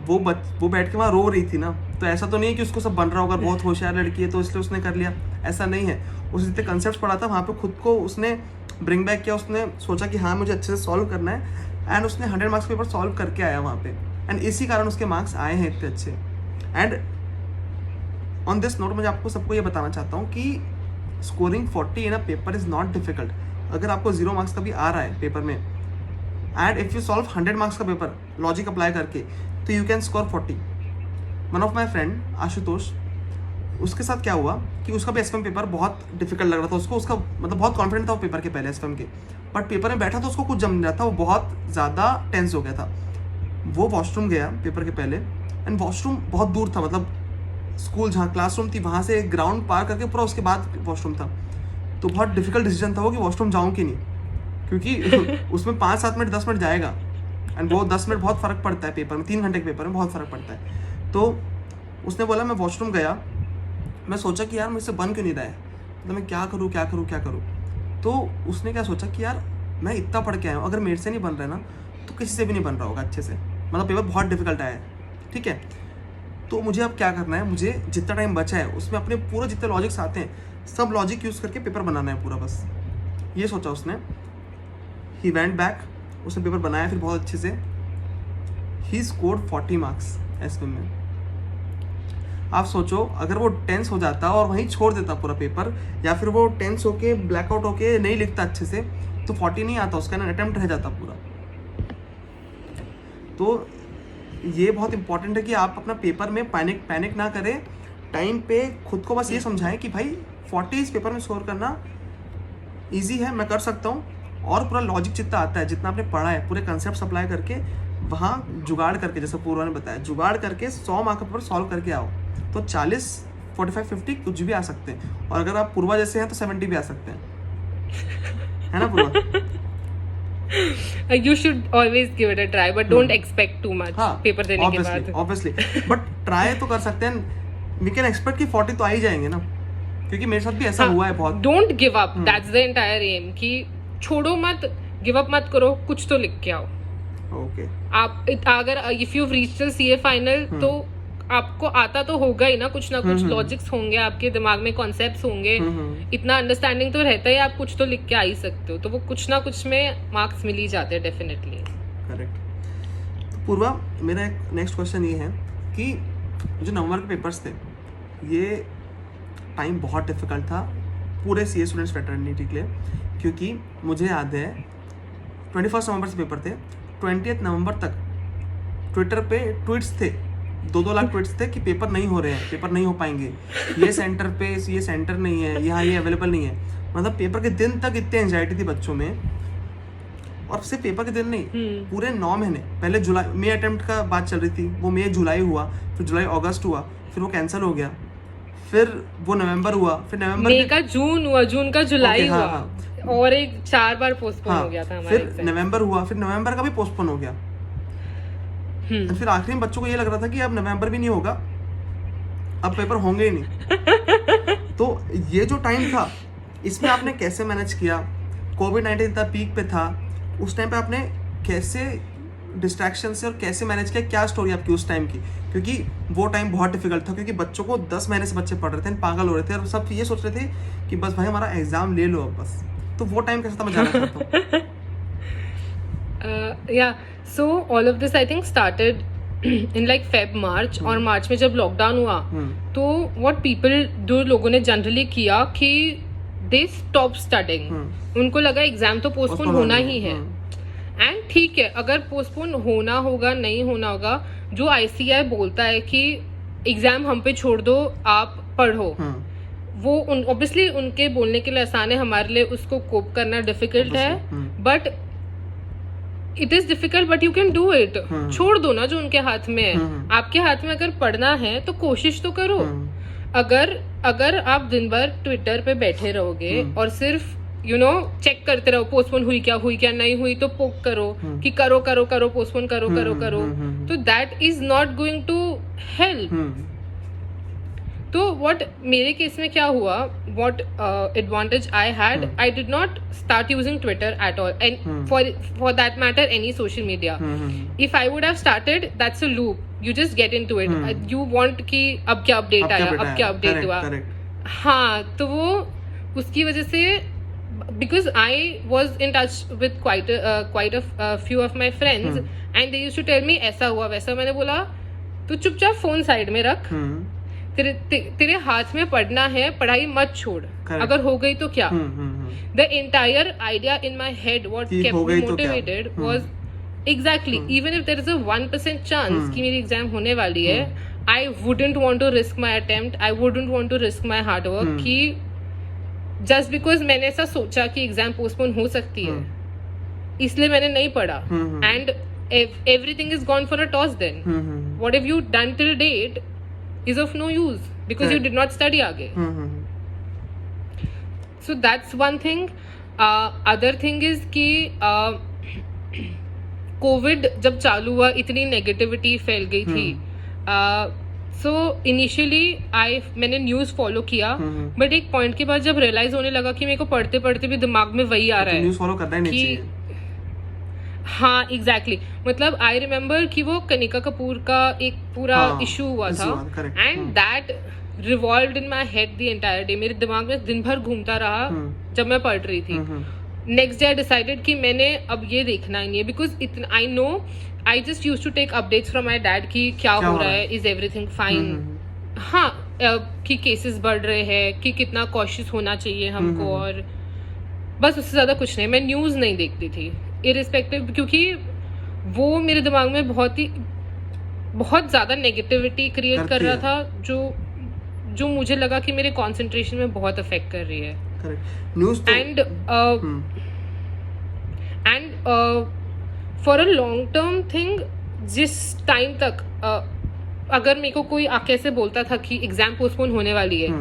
वो बैठ के वहाँ रो रही थी ना, तो ऐसा तो नहीं है कि उसको सब बन रहा होगा, बहुत होशियार लड़की है तो इसलिए उसने कर लिया. ऐसा नहीं है. उसने जितने कंसेप्ट पढ़ा था वहाँ पे खुद को उसने ब्रिंग बैक किया. उसने सोचा कि हाँ मुझे अच्छे से सॉल्व करना है, एंड उसने 100 मार्क्स पेपर सॉल्व करके आया वहाँ पे, एंड इसी कारण उसके मार्क्स आए हैं इतने अच्छे. एंड ऑन दिस नोट मुझे आपको सबको ये बताना चाहता हूँ कि scoring 40 in a paper is not difficult. अगर आपको 0 मार्क्स का भी आ रहा है पेपर में, and if you solve 100 marks का पेपर लॉजिक अप्लाई करके तो you can score 40. One of my friend Ashutosh, उसके साथ क्या हुआ कि उसका भी एसएफएम पेपर बहुत डिफिकल्ट लग रहा था उसको, उसका मतलब बहुत कॉन्फिडेंट था वो पेपर के पहले एसएफएम के, बट पेपर में बैठा तो उसको कुछ जम नहीं रहा था, वो बहुत ज़्यादा टेंस हो गया था. वो वॉशरूम गया पेपर के पहले, एंड वॉशरूम बहुत दूर था, मतलब स्कूल जहाँ क्लासरूम थी वहाँ से ग्राउंड पार करके पूरा उसके बाद वॉशरूम था. तो बहुत डिफिकल्ट डिसीजन था वो कि वॉशरूम जाऊँ कि नहीं, क्योंकि उसमें 5-7 मिनट 10 मिनट जाएगा, एंड वो 10 मिनट बहुत फ़र्क पड़ता है पेपर में, 3 घंटे के पेपर में बहुत फ़र्क पड़ता है. तो उसने बोला मैं वॉशरूम गया, मैं सोचा कि यार मुझसे बन क्यों नहीं रहा है, मतलब मैं क्या करूँ क्या करूँ क्या करूँ. तो उसने क्या सोचा कि यार मैं इतना पढ़ के आया हूँ, अगर मेरे से नहीं बन रहा है ना तो किसी से भी नहीं बन रहा होगा अच्छे से, मतलब पेपर बहुत डिफिकल्ट आया है. ठीक है, तो मुझे अब क्या करना है, मुझे जितना टाइम बचा है उसमें अपने पूरे जितने लॉजिक्स आते हैं सब लॉजिक यूज़ करके पेपर बनाना है पूरा, बस ये सोचा उसने. ही वेंट बैक, उसने पेपर बनाया फिर बहुत अच्छे से. ही स्कोर्ड 40 मार्क्स एसएम में. आप सोचो अगर वो टेंस हो जाता और वहीं छोड़ देता पूरा पेपर, या फिर वो टेंस होके ब्लैकआउट होके नहीं लिखता अच्छे से, तो 40 नहीं आता, उसका ना अटेम्प्ट रह जाता पूरा. तो ये बहुत इंपॉर्टेंट है कि आप अपना पेपर में पैनिक ना करें, टाइम पे खुद को बस ये समझाएं कि भाई 40 इस पेपर में स्कोर करना ईजी है, मैं कर सकता हूँ. और पूरा लॉजिक जितना आता है, जितना आपने पढ़ा है, पूरे कंसेप्ट अप्लाई करके वहाँ जुगाड़ करके, जैसे पूर्वा ने बताया, जुगाड़ करके 100 मार्क का पेपर सॉल्व करके आओ, तो 40, 45, 50 कुछ भी आ सकते हैं. और अगर आप पूर्वा जैसे हैं तो 70 भी आ सकते हैं, है ना पूर्वा? You should always give it a try, but don't expect too much. हाँ, पेपर देने के बाद. ऑब्वियसली, बट ट्राई तो कर सकते हैं. वी कैन एक्सपेक्ट कि 40 तो आ ही जाएंगे ना, क्योंकि मेरे साथ भी ऐसा हुआ है बहुत. Don't give up. That's the entire aim. कि छोड़ो मत, गिव अप मत करो, कुछ तो लिख के आओ. ओके. आप अगर if you reach the CA final तो आपको आता तो होगा ही ना, कुछ लॉजिक्स होंगे आपके दिमाग में, कॉन्सेप्ट्स होंगे, इतना अंडरस्टैंडिंग तो रहता है, आप कुछ तो लिख के आ ही सकते हो, तो वो कुछ ना कुछ में मार्क्स मिल ही जाते हैं डेफिनेटली. करेक्ट. तो पूर्वा, मेरा एक नेक्स्ट क्वेश्चन ये है कि जो नवंबर के पेपर्स थे, ये टाइम बहुत डिफिकल्ट था पूरे सीए स्टूडेंट्स फ्रेटर्निटी के लिए, क्योंकि मुझे याद है 21 नवंबर से पेपर थे, 20 नवंबर तक ट्विटर पे ट्वीट्स थे, 2-2 लाख ट्वीट्स थे कि पेपर नहीं हो रहे हैं, पेपर नहीं हो पाएंगे, ये सेंटर पे ये सेंटर नहीं है, यहाँ ये अवेलेबल नहीं है. मतलब पेपर के दिन तक इतनी एंजाइटी थी बच्चों में. और सिर्फ पेपर के दिन नहीं, पूरे 9 महीने पहले जुलाई मई अटेम्प्ट का बात चल रही थी, वो मई जुलाई हुआ, फिर जुलाई अगस्त हुआ, फिर वो कैंसिल हो गया, फिर वो नवंबर हुआ, फिर नवंबर मई का जून हुआ, जून का जुलाई हुआ. हाँ. और एक 4 बार पोस्टपोन हो गया था हमारे फिर एग्जाम. नवंबर हुआ, फिर नवंबर का भी पोस्टपोन हो गया. फिर आखिरी में बच्चों को ये लग रहा था कि अब नवंबर भी नहीं होगा, अब पेपर होंगे ही नहीं. तो ये जो टाइम था, इसमें आपने कैसे मैनेज किया? कोविड-19 इतना पीक पे था, उस टाइम पे आपने कैसे डिस्ट्रैक्शन से और कैसे मैनेज किया? क्या स्टोरी आपकी उस टाइम की? क्योंकि वो टाइम बहुत डिफिकल्ट था, क्योंकि बच्चों को 10 महीने से बच्चे पढ़ रहे थे, पागल हो रहे थे, और सब ये सोच रहे थे कि बस भाई हमारा एग्जाम ले लो अब बस. तो वो टाइम कैसा था, मैं जानना चाहता हूँ. Yeah, so all of this I think started in like Feb March, और मार्च में जब लॉकडाउन हुआ तो what people जो लोगों ने जनरली किया कि they stopped studying. उनको लगा एग्जाम तो पोस्टपोन होना ही है. एंड ठीक है, अगर पोस्टपोन होना होगा नहीं होना होगा, जो ICI बोलता है कि एग्जाम हम पे छोड़ दो, आप पढ़ो, वो ऑब्वियसली उनके बोलने के लिए आसान है, हमारे लिए उसको कोप करना डिफिकल्ट है, but it is difficult but you can do it. छोड़ दो ना जो उनके हाथ में है. आपके हाथ में अगर पढ़ना है तो कोशिश तो करो. अगर आप दिन भर ट्विटर पे बैठे रहोगे और सिर्फ चेक करते रहो पोस्टपोन हुई क्या नहीं हुई, तो पोक करो कि करो पोस्टपोन करो, तो that is not going to help. तो व्हाट मेरे केस में क्या हुआ, what advantage I had, I did not start using Twitter at all, and for that matter any social media. If I would have started, that's a loop, you just get into it, you want कि अब क्या update आया, अब क्या update हुआ. हाँ, तो वो उसकी वजह से, because I was in touch with quite a few of my friends, and they used to tell me ऐसा हुआ वैसा. मैंने बोला तू चुपचाप फोन साइड में रख, तेरे हाथ में पढ़ना है, पढ़ाई मत छोड़. अगर हो गई तो क्या. The entire idea in my head what kept me motivated was exactly even if there is a 1% chance कि मेरी एग्जाम होने वाली है, I wouldn't want to risk my attempt, I wouldn't want to risk my hard work कि just because मैंने ऐसा सोचा कि एग्जाम पोस्टपोन हो सकती है इसलिए मैंने नहीं पढ़ा, and everything is gone for a toss then. What have you done till date is of no use because you did not study आगे. So that's one thing. Other thing is कि Covid जब चालू हुआ इतनी negativity फैल गई थी. So initially मैंने न्यूज़ फॉलो किया, बट एक पॉइंट के बाद जब रियलाइज होने लगा कि मेरे को पढ़ते पढ़ते भी दिमाग में वही आ रहा है, न्यूज़ फॉलो करना ही नहीं चाहिए. हाँ एग्जैक्टली मतलब आई रिमेम्बर कि वो कनिका कपूर का एक पूरा इशू हुआ था, and that revolved in my head the entire day. मेरे दिमाग में दिन भर घूमता रहा जब मैं पढ़ रही थी. नेक्स्ट डे आई डिसाइडेड कि मैंने अब ये देखना ही नहीं है, बिकॉज इतना I know I just use to take updates from my dad कि क्या हो रहा है, इज एवरीथिंग फाइन. हाँ कि केसेस बढ़ रहे हैं, कि कितना कॉशियस होना चाहिए हमको, और बस उससे ज़्यादा कुछ नहीं. मैं न्यूज़ नहीं देखती थी इरिस्पेक्टिव, क्योंकि वो मेरे दिमाग में बहुत ज़्यादा नेगेटिविटी क्रिएट कर रहा था जो मुझे लगा कि मेरे कंसंट्रेशन में बहुत अफेक्ट कर रही है. And for a long term thing, जिस टाइम तक अगर मेरे को कोई आके ऐसे बोलता था कि एग्जाम पोस्टपोन होने वाली है,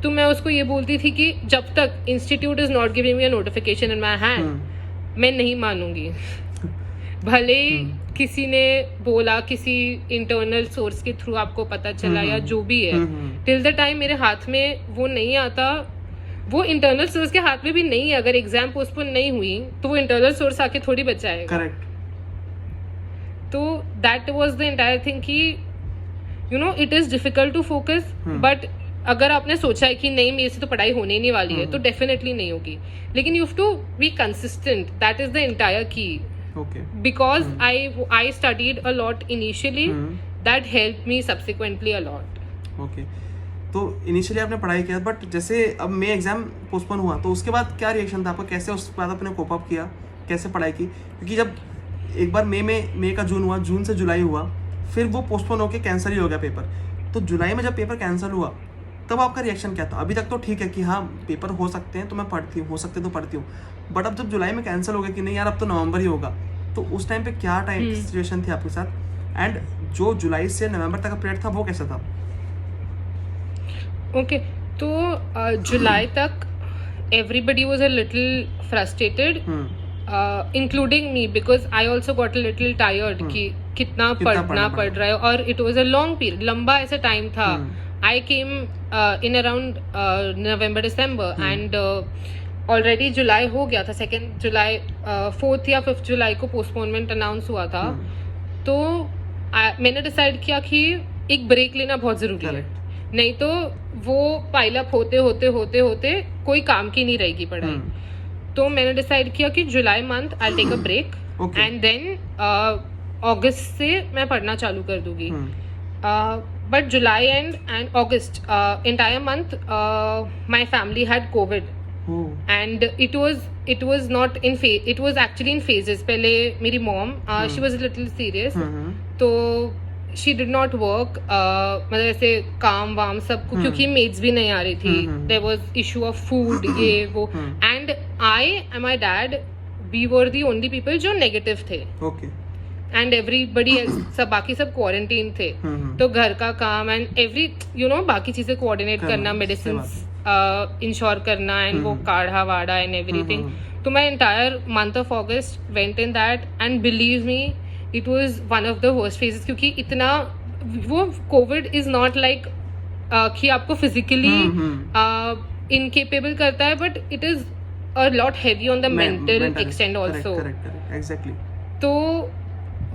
तो मैं उसको ये बोलती थी कि जब तक institute is not giving me a notification in my hand, मैं नहीं मानूंगी. भले किसी ने बोला, किसी इंटरनल सोर्स के थ्रू आपको पता चला या जो भी है, टिल द टाइम मेरे हाथ में वो नहीं आता, वो इंटरनल सोर्स के हाथ में भी नहीं है. अगर एग्जाम पोस्टपोन नहीं हुई तो वो इंटरनल सोर्स आके थोड़ी बचाएगा. करेक्ट. तो that was the entire thing कि you know it is difficult to focus, but अगर आपने सोचा है कि नहीं मेरे से तो पढ़ाई होने नहीं वाली है, तो डेफिनेटली नहीं होगी. लेकिन you have to be consistent, that is the entire key. Because I studied a lot initially, that helped me subsequently a lot. Okay, तो इनिशियली आपने पढ़ाई किया, बट जैसे अब मे एग्जाम पोस्टपोन हुआ तो उसके बाद क्या रिएक्शन था आपका, कैसे उसके बाद आपने कोप अप किया, कैसे पढ़ाई की? क्योंकि जब एक बार मई का जून हुआ, जून से जुलाई हुआ, फिर वो पोस्टपोन होकर कैंसिल ही हो गया पेपर. तो जुलाई में जब पेपर कैंसिल हुआ तब आपका रिएक्शन क्या था? अभी तक तो ठीक है कि हाँ पेपर हो सकते हैं तो मैं पढ़ती हूँ, हो सकते तो पढ़ती हूँ, बट अब जब जुलाई में कैंसिल हो गया कि नहीं यार अब तो नवंबर ही होगा, तो उस टाइम पे क्या टाइम सिचुएशन थी आपके साथ? एंड जो जुलाई से नवंबर तक का पीरियड था वो कैसा था? ओके, तो जुलाई तक everybody was a little frustrated, including me, because I also got a little tired कि कितना पढ़ना पड़ रहा है, और it was a long period, लंबा ऐसा टाइम था. I came in around November, December, and already जुलाई हो गया था. 2 जुलाई 4th या 5th जुलाई को पोस्टपोनमेंट अनाउंस हुआ था. तो मैंने डिसाइड किया कि एक ब्रेक लेना बहुत ज़रूरी है, नहीं तो वो पाइल अप होते कोई काम की नहीं रहेगी पढ़ाई. तो मैंने डिसाइड किया कि July month I take a break, and then अगस्त से मैं पढ़ना चालू कर दूंगी. But July and August, entire month, my family had COVID, and it was not in phase. It was actually in phases. पहले मेरी mom, she was a little serious, तो she did not work. मतलब ऐसे काम वाम सब, क्योंकि maids भी नहीं आ रही थी. There was issue of food, ये वो, and I and my dad, we were the only people जो negative थे. Okay. एंड एवरीबडी सब बाकी सब क्वारंटीन थे. तो घर का काम एंड एवरी बाकी चीजें कोऑर्डिनेट करना, मेडिसिन इंश्योर करना, एंड वो काढ़ा वाड़ा एंड एवरीथिंग. तो my entire month of August went in that, and believe me it was one of the worst phases, क्योंकि इतना वो कोविड इज नॉट लाइक कि आपको फिजिकली इनकेपेबल करता है, but it is a lot heavy on the mental extend also. Exactly. तो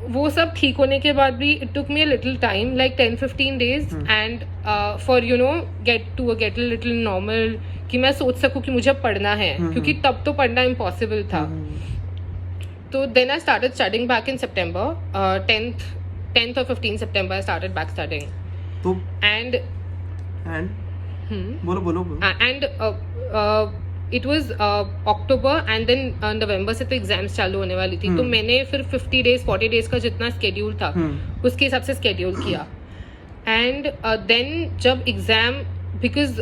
वो सब ठीक होने के बाद भी it took me a little time, like 10-15 days, and for get a little normal, कि मैं सोच सकूं कि मुझे पढ़ना है, क्योंकि तब तो पढ़ना इम्पॉसिबल था. तो then I started studying back in September, 10th or 15th September I started back studying. तो and बोलो. and it was October and then November से तो एग्जाम्स चालू होने वाली थी, तो मैंने फिर 50 डेज 40 डेज का जितना स्केड्यूल था उसके हिसाब से स्केड्यूल किया. एंड देन जब एग्जाम, बिकॉज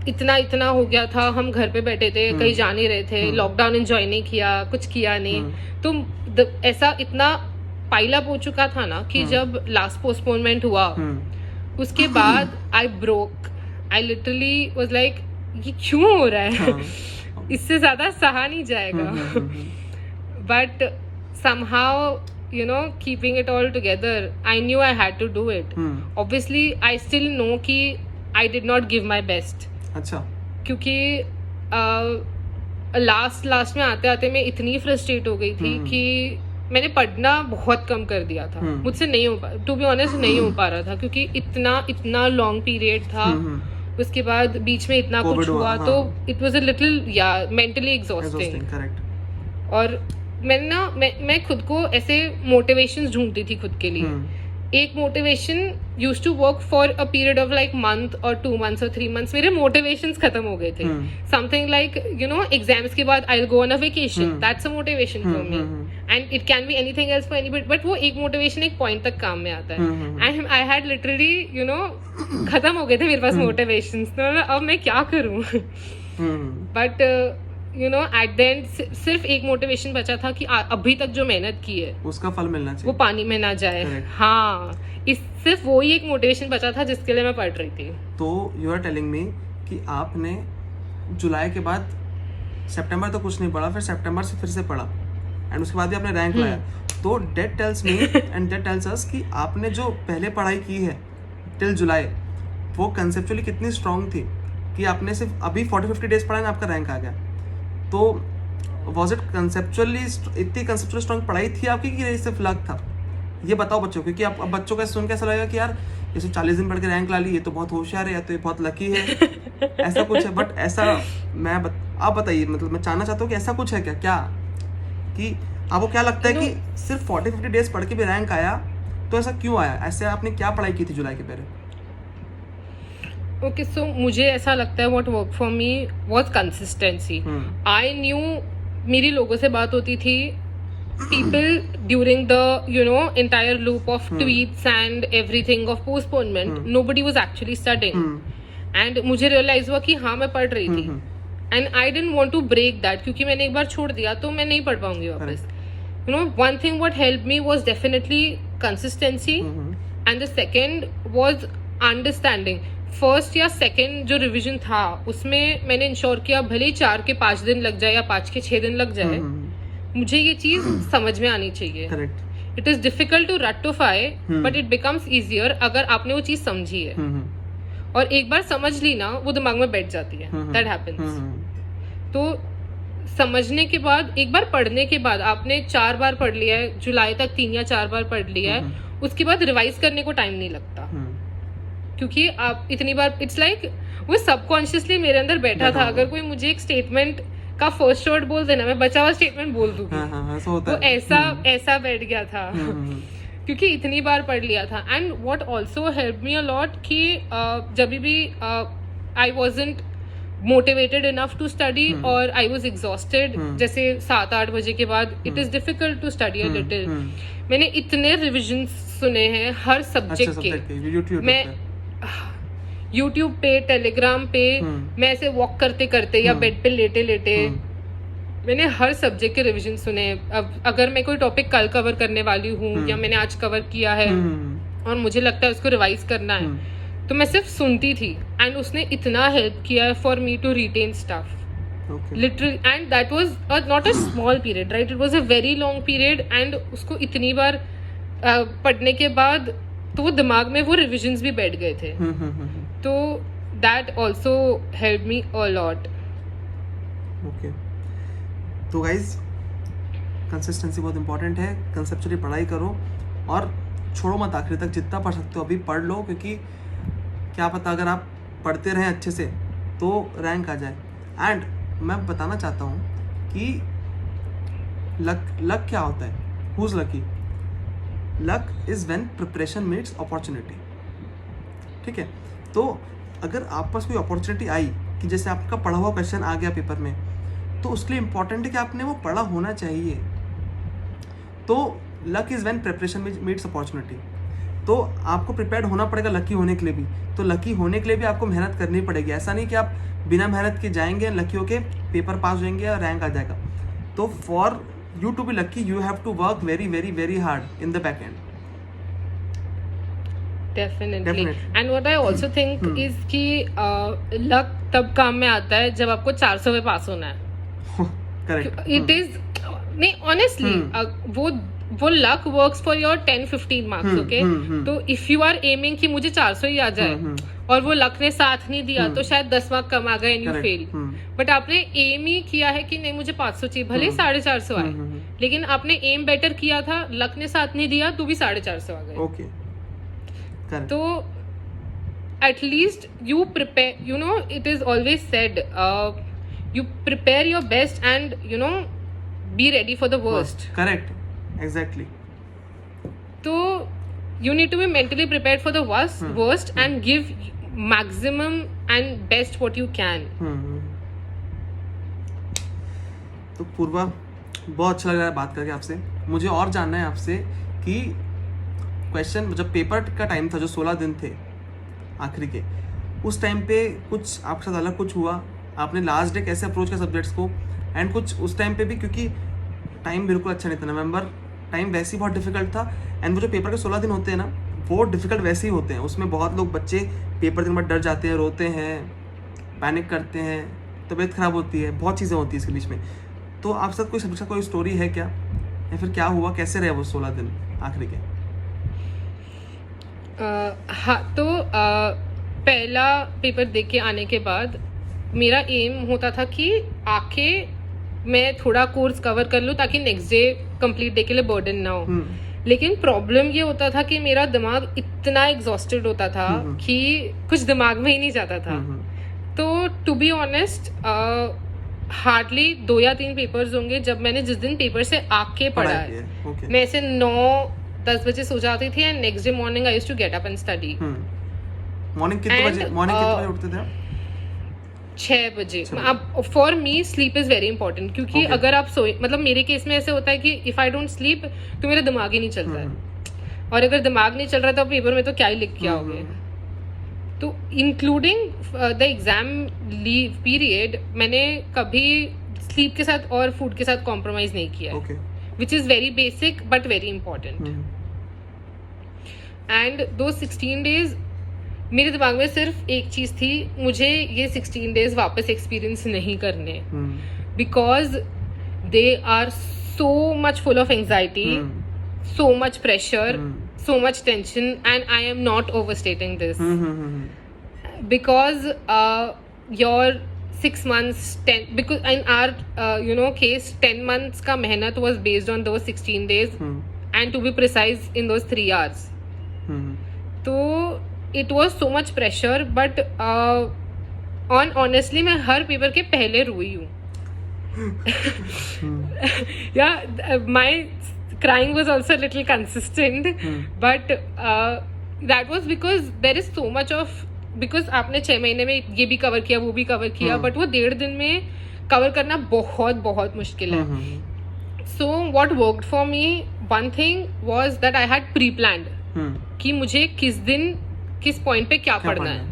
इतना हो गया था, हम घर पे बैठे थे, कहीं जा नहीं रहे थे, लॉकडाउन एंजॉय नहीं किया, कुछ किया नहीं, तो ऐसा इतना पाइल अप हो चुका था ना कि जब लास्ट पोस्टपोनमेंट हुआ उसके बाद I broke. I literally was like ये क्यों हो रहा है? इससे ज्यादा सहा नहीं जाएगा. But somehow you know, keeping it all together, I knew I had to do it. Obviously I still know कि I did not give my best. अच्छा. क्योंकि लास्ट में आते मैं इतनी फ्रस्ट्रेट हो गई थी कि मैंने पढ़ना बहुत कम कर दिया था. मुझसे नहीं हो पा, टू बी ऑनेस्ट नहीं हो पा रहा था, क्योंकि इतना लॉन्ग पीरियड था. उसके बाद बीच में इतना कुछ हुआ, तो it was a little mentally exhausting. Correct. और मैं खुद को ऐसे मोटिवेशंस ढूंढती थी खुद के लिए. एक motivation used to work for a period of like month और 2 months और 3 months. मेरे मोटिवेशंस खत्म हो गए थे. Something like you know exams के बाद I will go on a vacation, that's a motivation for me, and it can be anything else for anybody, but वो एक मोटिवेशन एक पॉइंट तक काम में आता है. And I had literally you know खत्म हो गए थे मेरे पास मोटिवेशंस, तो अब मैं क्या करूं. But you know at the end सिर्फ एक मोटिवेशन बचा था कि अभी तक जो मेहनत की है उसका फल मिलना चाहिए, वो पानी में ना जाए. हाँ, सिर्फ वो ही एक मोटिवेशन बचा था जिसके लिए मैं पढ़ रही थी. तो यू आर टेलिंग मी कि आपने जुलाई के बाद सितंबर तो कुछ नहीं पढ़ा, फिर सितंबर से फिर से पढ़ा, एंड उसके बाद भी आपने रैंक लाया. तो that tells me and that tells us कि आपने जो पहले पढ़ाई की है टिल जुलाई, वो कंसेप्चुअली कितनी स्ट्रांग थी कि आपने सिर्फ अभी 40-50 डेज पढ़ा ना आपका रैंक आ गया. तो वॉज इट कंसेप्चुअली इतनी कंसेप्चुअली स्ट्रांग पढ़ाई थी आपकी कि सिर्फ लक था? ये बताओ बच्चों, क्योंकि आप अब बच्चों का सुन के ऐसा लगेगा कि यार जैसे 40 दिन पढ़ के रैंक ला ली, ये तो बहुत होशियार है, या तो ये बहुत लकी है, ऐसा कुछ है. बट ऐसा आप बताइए, मतलब मैं जानना चाहता हूँ कि ऐसा कुछ है क्या कि आपको क्या लगता है कि सिर्फ 40-50 डेज पढ़ के भी रैंक आया, तो ऐसा क्यों आया? ऐसे आपने क्या पढ़ाई की थी जुलाई के पहले? ओके, सो मुझे ऐसा लगता है what work for me was consistency. I knew, मेरी लोगों से बात होती थी, people during the you know entire loop of tweets and everything of postponement, nobody was actually studying. And मुझे realize हुआ कि हाँ मैं पढ़ रही थी, and I didn't want to break that, क्योंकि मैंने एक बार छोड़ दिया तो मैं नहीं पढ़ पाऊंगी वापस. You know, one thing what helped me was definitely consistency, and the second was understanding. First या सेकेंड जो रिवीजन था उसमें मैंने इंश्योर किया भले ही 4 के 5 दिन लग जाए या 5 के 6 दिन लग जाए, मुझे ये चीज समझ में आनी चाहिए. It is difficult to rectify, but it becomes easier अगर आपने वो चीज समझी है. और एक बार समझ ली ना, वो दिमाग में बैठ जाती है. That happens. तो समझने के बाद, एक बार पढ़ने के बाद, आपने 4 बार पढ़ लिया है जुलाई तक, 3 या 4 बार पढ़ लिया है, उसके बाद रिवाइज करने को टाइम नहीं लगता. क्योंकि आप इतनी बार, इट्स लाइक वो सबकॉन्शियसली मेरे अंदर बैठा था. अगर कोई मुझे एक स्टेटमेंट का फर्स्ट वर्ड बोल देना, मैं बचा हुआ स्टेटमेंट बोल दूंगी. तो ऐसा बैठ गया था क्योंकि इतनी बार पढ़ लिया था. And what also help me a lot कि जब भी I wasn't motivated enough to study और आई वाज एग्जॉस्टेड, जैसे 7-8 बजे के बाद it is difficult to study a little. मैंने इतने रिविजन सुने हैं हर सब्जेक्ट के. मैं YouTube पे, टेलीग्राम पे, मैं ऐसे वॉक करते करते या बेड पे लेटे लेटे मैंने हर सब्जेक्ट के रिवीजन सुने. अब अगर मैं कोई टॉपिक कल कवर करने वाली हूँ या मैंने आज कवर किया है और मुझे लगता है उसको रिवाइज करना है, तो मैं सिर्फ सुनती थी. एंड उसने इतना हेल्प किया है for me to retain stuff literally. And that was not a small period, right? It was a very long period. एंड उसको इतनी बार पढ़ने के बाद तो वो दिमाग में वो रिविजन्स भी बैठ गए थे. तो that also help me a lot. Okay, तो गाइज कंसिस्टेंसी बहुत इंपॉर्टेंट है. कंसेप्चुअली पढ़ाई करो और छोड़ो मत आखिरी तक. जितना पढ़ सकते हो अभी पढ़ लो, क्योंकि क्या पता अगर आप पढ़ते रहें अच्छे से तो रैंक आ जाए. एंड मैं बताना चाहता हूँ कि लक क्या होता है. Who is lucky? Luck is when preparation meets opportunity. ठीक है, तो अगर आप पास कोई अपॉर्चुनिटी आई कि जैसे आपका पढ़ा हुआ क्वेश्चन आ गया पेपर में, तो उसके लिए इम्पॉर्टेंट है कि आपने वो पढ़ा होना चाहिए। तो luck is when preparation meets opportunity. तो आपको प्रिपेयर्ड होना पड़ेगा लकी होने के लिए भी। तो लकी होने के लिए भी आपको मेहनत करनी पड़ेगी। ऐसा नहीं कि आप बिना मेहनत के जाएंगे, लकी होके पेपर पास हो जाएंगे और रैंक आ जाएगा। तो for you to be lucky you have to work very very very hard in the back end. Definitely. And what I also think is कि luck तब काम में आता है जब आपको 400 में पास होना है। करेक्ट। It is नहीं, honestly वो luck works for your 10-15 marks, okay? तो if you are aiming कि मुझे 400 ही आ जाए और वो luck ने साथ नहीं दिया तो शायद 10 मार्क कम आ गए and you fail. But आपने aim ही किया है कि नहीं मुझे 500 चाहिए, भले ही 450 आए, लेकिन आपने aim better किया था, luck ने साथ नहीं दिया तो भी 450 आ गए। ओके। तो at least you prepare, you know, it is always said, you prepare your best and, you know, be ready for the worst. Correct. Exactly. So you need to be mentally prepared for the worst and give maximum and best what you can. तो पूर्वा, बहुत अच्छा लग रहा है बात करके आपसे। मुझे और जानना है आपसे कि क्वेश्चन जब पेपर का टाइम था, जो 16 दिन थे आखिरी के, उस टाइम पे कुछ आपके साथ अलग कुछ हुआ? आपने लास्ट डे कैसे अप्रोच किया सब्जेक्ट्स को? एंड कुछ उस टाइम पे भी, क्योंकि टाइम बिल्कुल अच्छा नहीं था, नवंबर टाइम वैसे ही बहुत डिफिकल्ट था। एंड वो जो पेपर के 16 दिन होते हैं ना, वो डिफिकल्ट वैसे ही होते हैं। उसमें बहुत लोग बच्चे पेपर दिन बाद डर जाते हैं, रोते हैं, पैनिक करते हैं, तबीयत खराब होती है, बहुत चीज़ें होती है इसके बीच में। तो आप साथ कोई सब्जेक्ट कोई स्टोरी है क्या, या फिर क्या हुआ, कैसे रहे वो 16 दिन आखिरी के? हाँ, तो पहला पेपर देख के आने के बाद मेरा एम होता था कि आके मैं थोड़ा कोर्स कवर कर लूँ ताकि नेक्स्ट डे कंप्लीट डे के लिए बर्डन ना हो। लेकिन प्रॉब्लम ये होता था कि मेरा दिमाग इतना एग्जॉस्टेड होता था कि कुछ दिमाग में ही नहीं जाता था। तो टू बी ऑनेस्ट हार्डली 2 या 3 पेपर्स होंगे जब मैंने जिस दिन पेपर से आके पढ़ा है। मैं ऐसे 9-10 बजे सो जाती थी and next day morning I used to get up and study. Morning कितने बजे उठते थे आप? 6 बजे। अब for me sleep is very important, क्योंकि अगर आप सोए, मतलब मेरे केस में ऐसे होता है कि इफ आई डोंट स्लीप तो मेरा दिमाग ही नहीं चलता है, और अगर दिमाग नहीं चल रहा तो पेपर में तो क्या ही लिख के आओगे। तो including the exam leave period मैंने कभी स्लीप के साथ और फूड के साथ कॉम्प्रोमाइज नहीं किया है, which is very basic but very important. And दो 16 डेज मेरे दिमाग में सिर्फ एक चीज थी, मुझे ये 16 डेज वापस एक्सपीरियंस नहीं करने, because they are so much full of anxiety, so much pressure, so much tension, and I am not overstating this. Because your 6 months, 10, because in our case 10 months का मेहनत was based on those 16 days, and to be precise in those 3 hours. तो it was so much pressure, but honestly मैं हर paper के पहले रोई हूँ। Yeah, my crying was also a little consistent, but that was because there is so much of, because आपने 6 महीने में ये भी कवर किया वो भी कवर किया, but वो 1.5 दिन में कवर करना बहुत बहुत मुश्किल है। So what worked for me, one thing was that I had pre-planned कि मुझे किस दिन किस पॉइंट पे क्या पढ़ना है,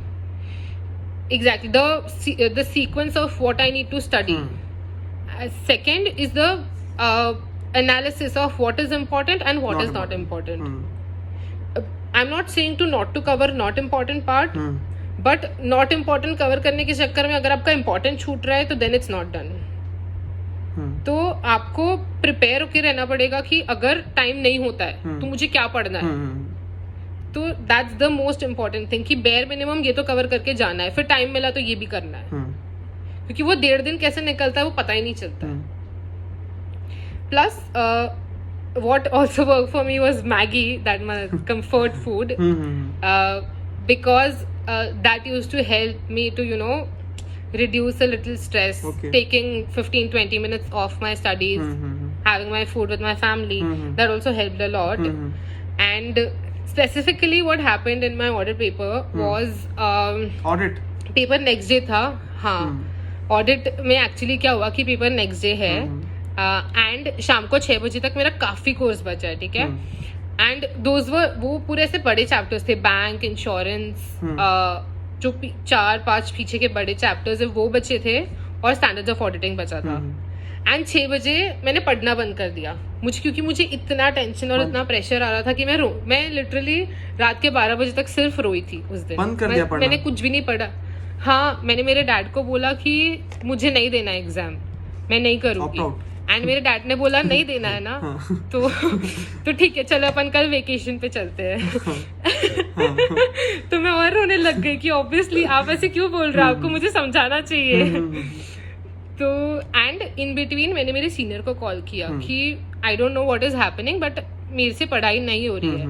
exactly the sequence of what I need to study. Second is the analysis of what is important and what is not important. I'm not saying not to cover not important part, but not important cover करने के चक्कर में अगर आपका important छूट रहा है तो then it's not done. तो आपको प्रिपेयर होकर रहना पड़ेगा कि अगर टाइम नहीं होता है तो मुझे क्या पढ़ना है। तो that's the most important thing कि bare minimum ये तो कवर करके जाना है, फिर टाइम मिला तो ये भी करना है, क्योंकि वो 1.5 दिन कैसे निकलता है वो पता ही नहीं चलता। Plus, what also worked for me was Maggie, that my comfort food, because that used to help me to, reduce a little stress. Taking 15-20 minutes off my studies, having my food with my family, that also helped a lot. And specifically what happened in my audit paper was... paper next day था, हाँ। Audit में actually क्या हुआ कि paper next day है and शाम को 6 बजे तक मेरा काफ़ी कोर्स बचा है, ठीक है। एंड दोज वो पूरे ऐसे बड़े चैप्टर्स थे, बैंक, इंश्योरेंस, जो 4-5 पीछे के बड़े चैप्टर्स है वो बचे थे, और स्टैंडर्ड्स ऑफ ऑडिटिंग बचा था। एंड 6 बजे मैंने पढ़ना बंद कर दिया, क्योंकि मुझे इतना टेंशन और इतना प्रेशर आ रहा था कि मैं लिटरली रात के 12 बजे तक सिर्फ रोई थी उस दिन। बंद कर दिया पढ़ना? मैंने कुछ भी नहीं पढ़ा। हाँ, मैंने मेरे डैड को बोला कि मुझे नहीं देना एग्जाम, मैं नहीं करूँगी। एंड मेरे डैड ने बोला नहीं देना है ना, तो ठीक है, चलो अपन कल वेकेशन पे चलते हैं। तो मैं और रोने लग गई कि ऑब्वियसली आप ऐसे क्यों बोल रहे हो, आपको मुझे समझाना चाहिए। तो एंड इन बिटवीन मैंने मेरे सीनियर को कॉल किया कि I don't know what is happening, but मेरे से पढ़ाई नहीं हो रही है।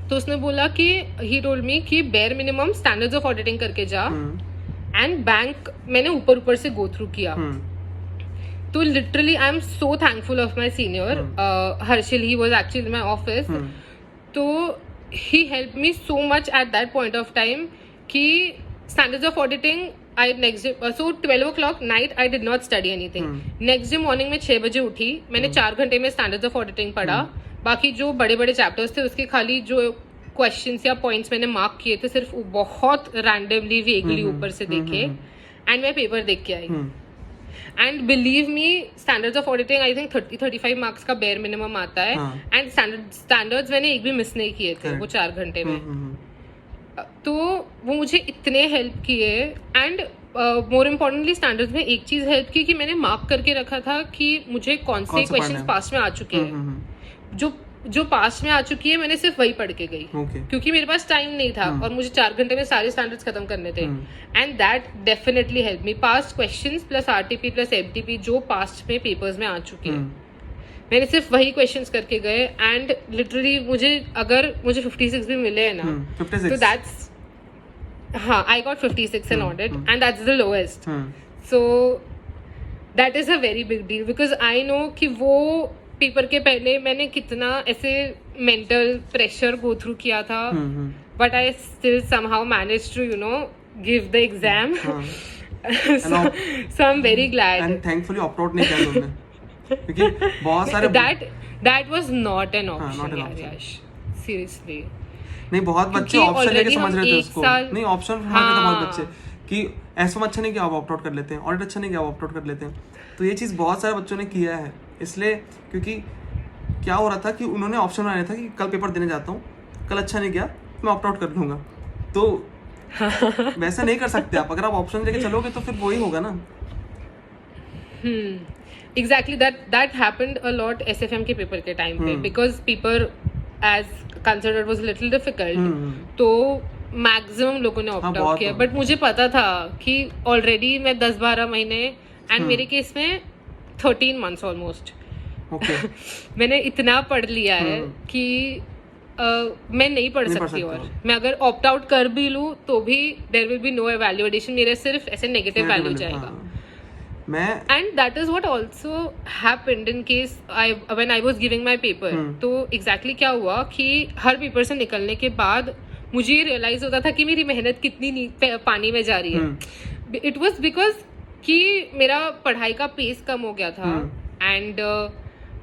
तो उसने बोला कि ही टोल्ड मी कि bare minimum standards of auditing करके जा, एंड बैंक मैंने ऊपर ऊपर से गो थ्रू किया। तो literally I am so thankful of my senior Harshil, he was actually in my office. तो he help me so much at that point of time कि standards of auditing I next day, so 12 o'clock night I did not study anything. Next day morning में 6 बजे उठी, मैंने 4 घंटे में standards of auditing पढ़ा। बाकी जो बड़े बड़े चैप्टर्स थे उसके खाली जो क्वेश्चंस या पॉइंट्स मैंने मार्क किए थे, सिर्फ बहुत रैंडमली वेगली ऊपर से देखे, एंड मैं पेपर देख के आई। And believe me, standards of auditing I think 30-35 marks का बेयर मिनिमम आता है, एंड स्टैंडर्ड्स मैंने एक भी मिस नहीं किए थे वो 4 घंटे में। तो वो मुझे इतने हेल्प किए, एंड मोर इम्पोर्टेंटली स्टैंडर्ड्स में एक चीज हेल्प की कि मैंने मार्क करके रखा था कि मुझे कौन से क्वेश्चंस पास्ट में आ चुके हैं। जो पास्ट में आ चुकी है मैंने सिर्फ वही पढ़ के गई, क्योंकि मेरे पास टाइम नहीं था और मुझे 4 घंटे में सारे स्टैंडर्ड्स खत्म करने थे। And that definitely help me. Past questions plus RTP plus MTP जो पास्ट में पेपर्स में आ चुके हैं, मैंने सिर्फ वही क्वेश्चंस करके गए। एंड लिटरली अगर मुझे 56 भी मिले हैं ना, 56? तो दैट्स, हाँ, I got 56 in audit, and that's the lowest. So that is a very big deal, because I know कि वो पेपर के पहले मैंने कितना ऐसे मेंटल प्रेशर गो थ्रू किया था, but I still somehow manage to give the exam. So I am very glad, and thankfully opt out नहीं किया तुमने, क्योंकि बहुत सारे that was not an option यार, यश, सीरियसली नहीं। बहुत बच्चे ऑप्शन लेके समझ रहे थे उसको, नहीं ऑप्शन समझ रहे थे बहुत बच्चे कि ऐसा अच्छा नहीं किया, आप ऑप्ट आउट कर लेते हैं, ऑडिट अच्छा नहीं किया, आप ऑप्ट आउट कर लेते हैं। तो ये चीज़ बहुत सारे बच्चों ने किया है, इसलिए क्योंकि क्या हो रहा था कि उन्होंने ऑप्शन बनाया था कि कल पेपर देने जाता हूँ, कल अच्छा नहीं गया मैं ऑप्ट आउट कर लूँगा। तो वैसा नहीं कर सकते आप, अगर आप ऑप्शन लेके चलोगे तो फिर वही होगा ना। Exactly, that happened a lot SFM के पेपर के टाइम पे, because paper as considered was little difficult, तो मैक्सिमम लोगों ने ऑप्ट आउट किया। बट मुझे पता था कि ऑलरेडी मैं 10-12 महीने, एंड मेरे केस में 13 months ऑलमोस्ट, मैंने इतना पढ़ लिया है कि मैं नहीं पढ़ सकती। और मैं अगर ऑप्ट आउट कर भी लूँ तो भी there will be no evaluation, मेरा सिर्फ ऐसे नेगेटिव वैल्यू जाएगा। And that is what also happened in case when I was giving my paper. तो exactly क्या हुआ कि हर पेपर से निकलने के बाद मुझे ये रियलाइज होता था कि मेरी मेहनत कितनी पानी में जा रही है। It was because कि मेरा पढ़ाई का पेस कम हो गया था, एंड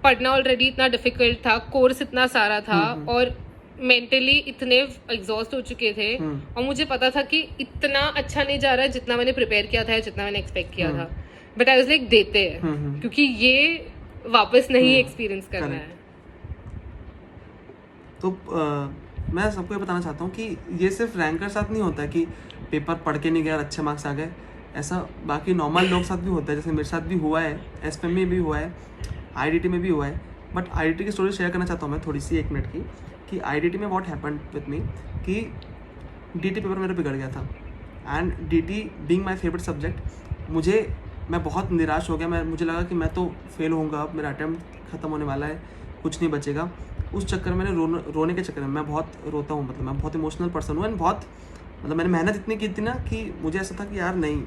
पढ़ना ऑलरेडी इतना डिफिकल्ट था, कोर्स इतना सारा था, और मेंटली इतने एग्जॉस्ट हो चुके थे, और मुझे पता था कि इतना अच्छा नहीं जा रहा है जितना मैंने प्रिपेयर किया था या जितना मैंने एक्सपेक्ट किया था। बट आई वाज लाइक देते हैं, क्योंकि ये वापस नहीं एक्सपीरियंस करना है। तो मैं सबको ये बताना चाहता हूँ कि ये सिर्फ रैंकर साथ नहीं होता है कि पेपर पढ़ के नहीं गया और अच्छे मार्क्स आ गए, ऐसा बाकी नॉर्मल लोग साथ भी होता है। जैसे मेरे साथ भी हुआ है, एसपीएम में भी हुआ है, आईडीटी में भी हुआ है। बट आईडीटी की स्टोरी शेयर करना चाहता हूँ मैं थोड़ी सी, 1 मिनट की, कि आईडीटी में व्हाट हैपेंड विद मी कि डीटी पेपर मेरा बिगड़ गया था, and DT being my favourite subject, मैं बहुत निराश हो गया। मुझे लगा कि मैं तो फेल होऊंगा, अब मेरा अटैम्प्ट ख़त्म होने वाला है, कुछ नहीं बचेगा। उस चक्कर में रोने के चक्कर में मैं बहुत रोता हूँ, मतलब मैं बहुत इमोशनल पर्सन हूँ, एंड बहुत मतलब मैंने मेहनत इतनी की थी ना कि मुझे ऐसा था कि यार नहीं,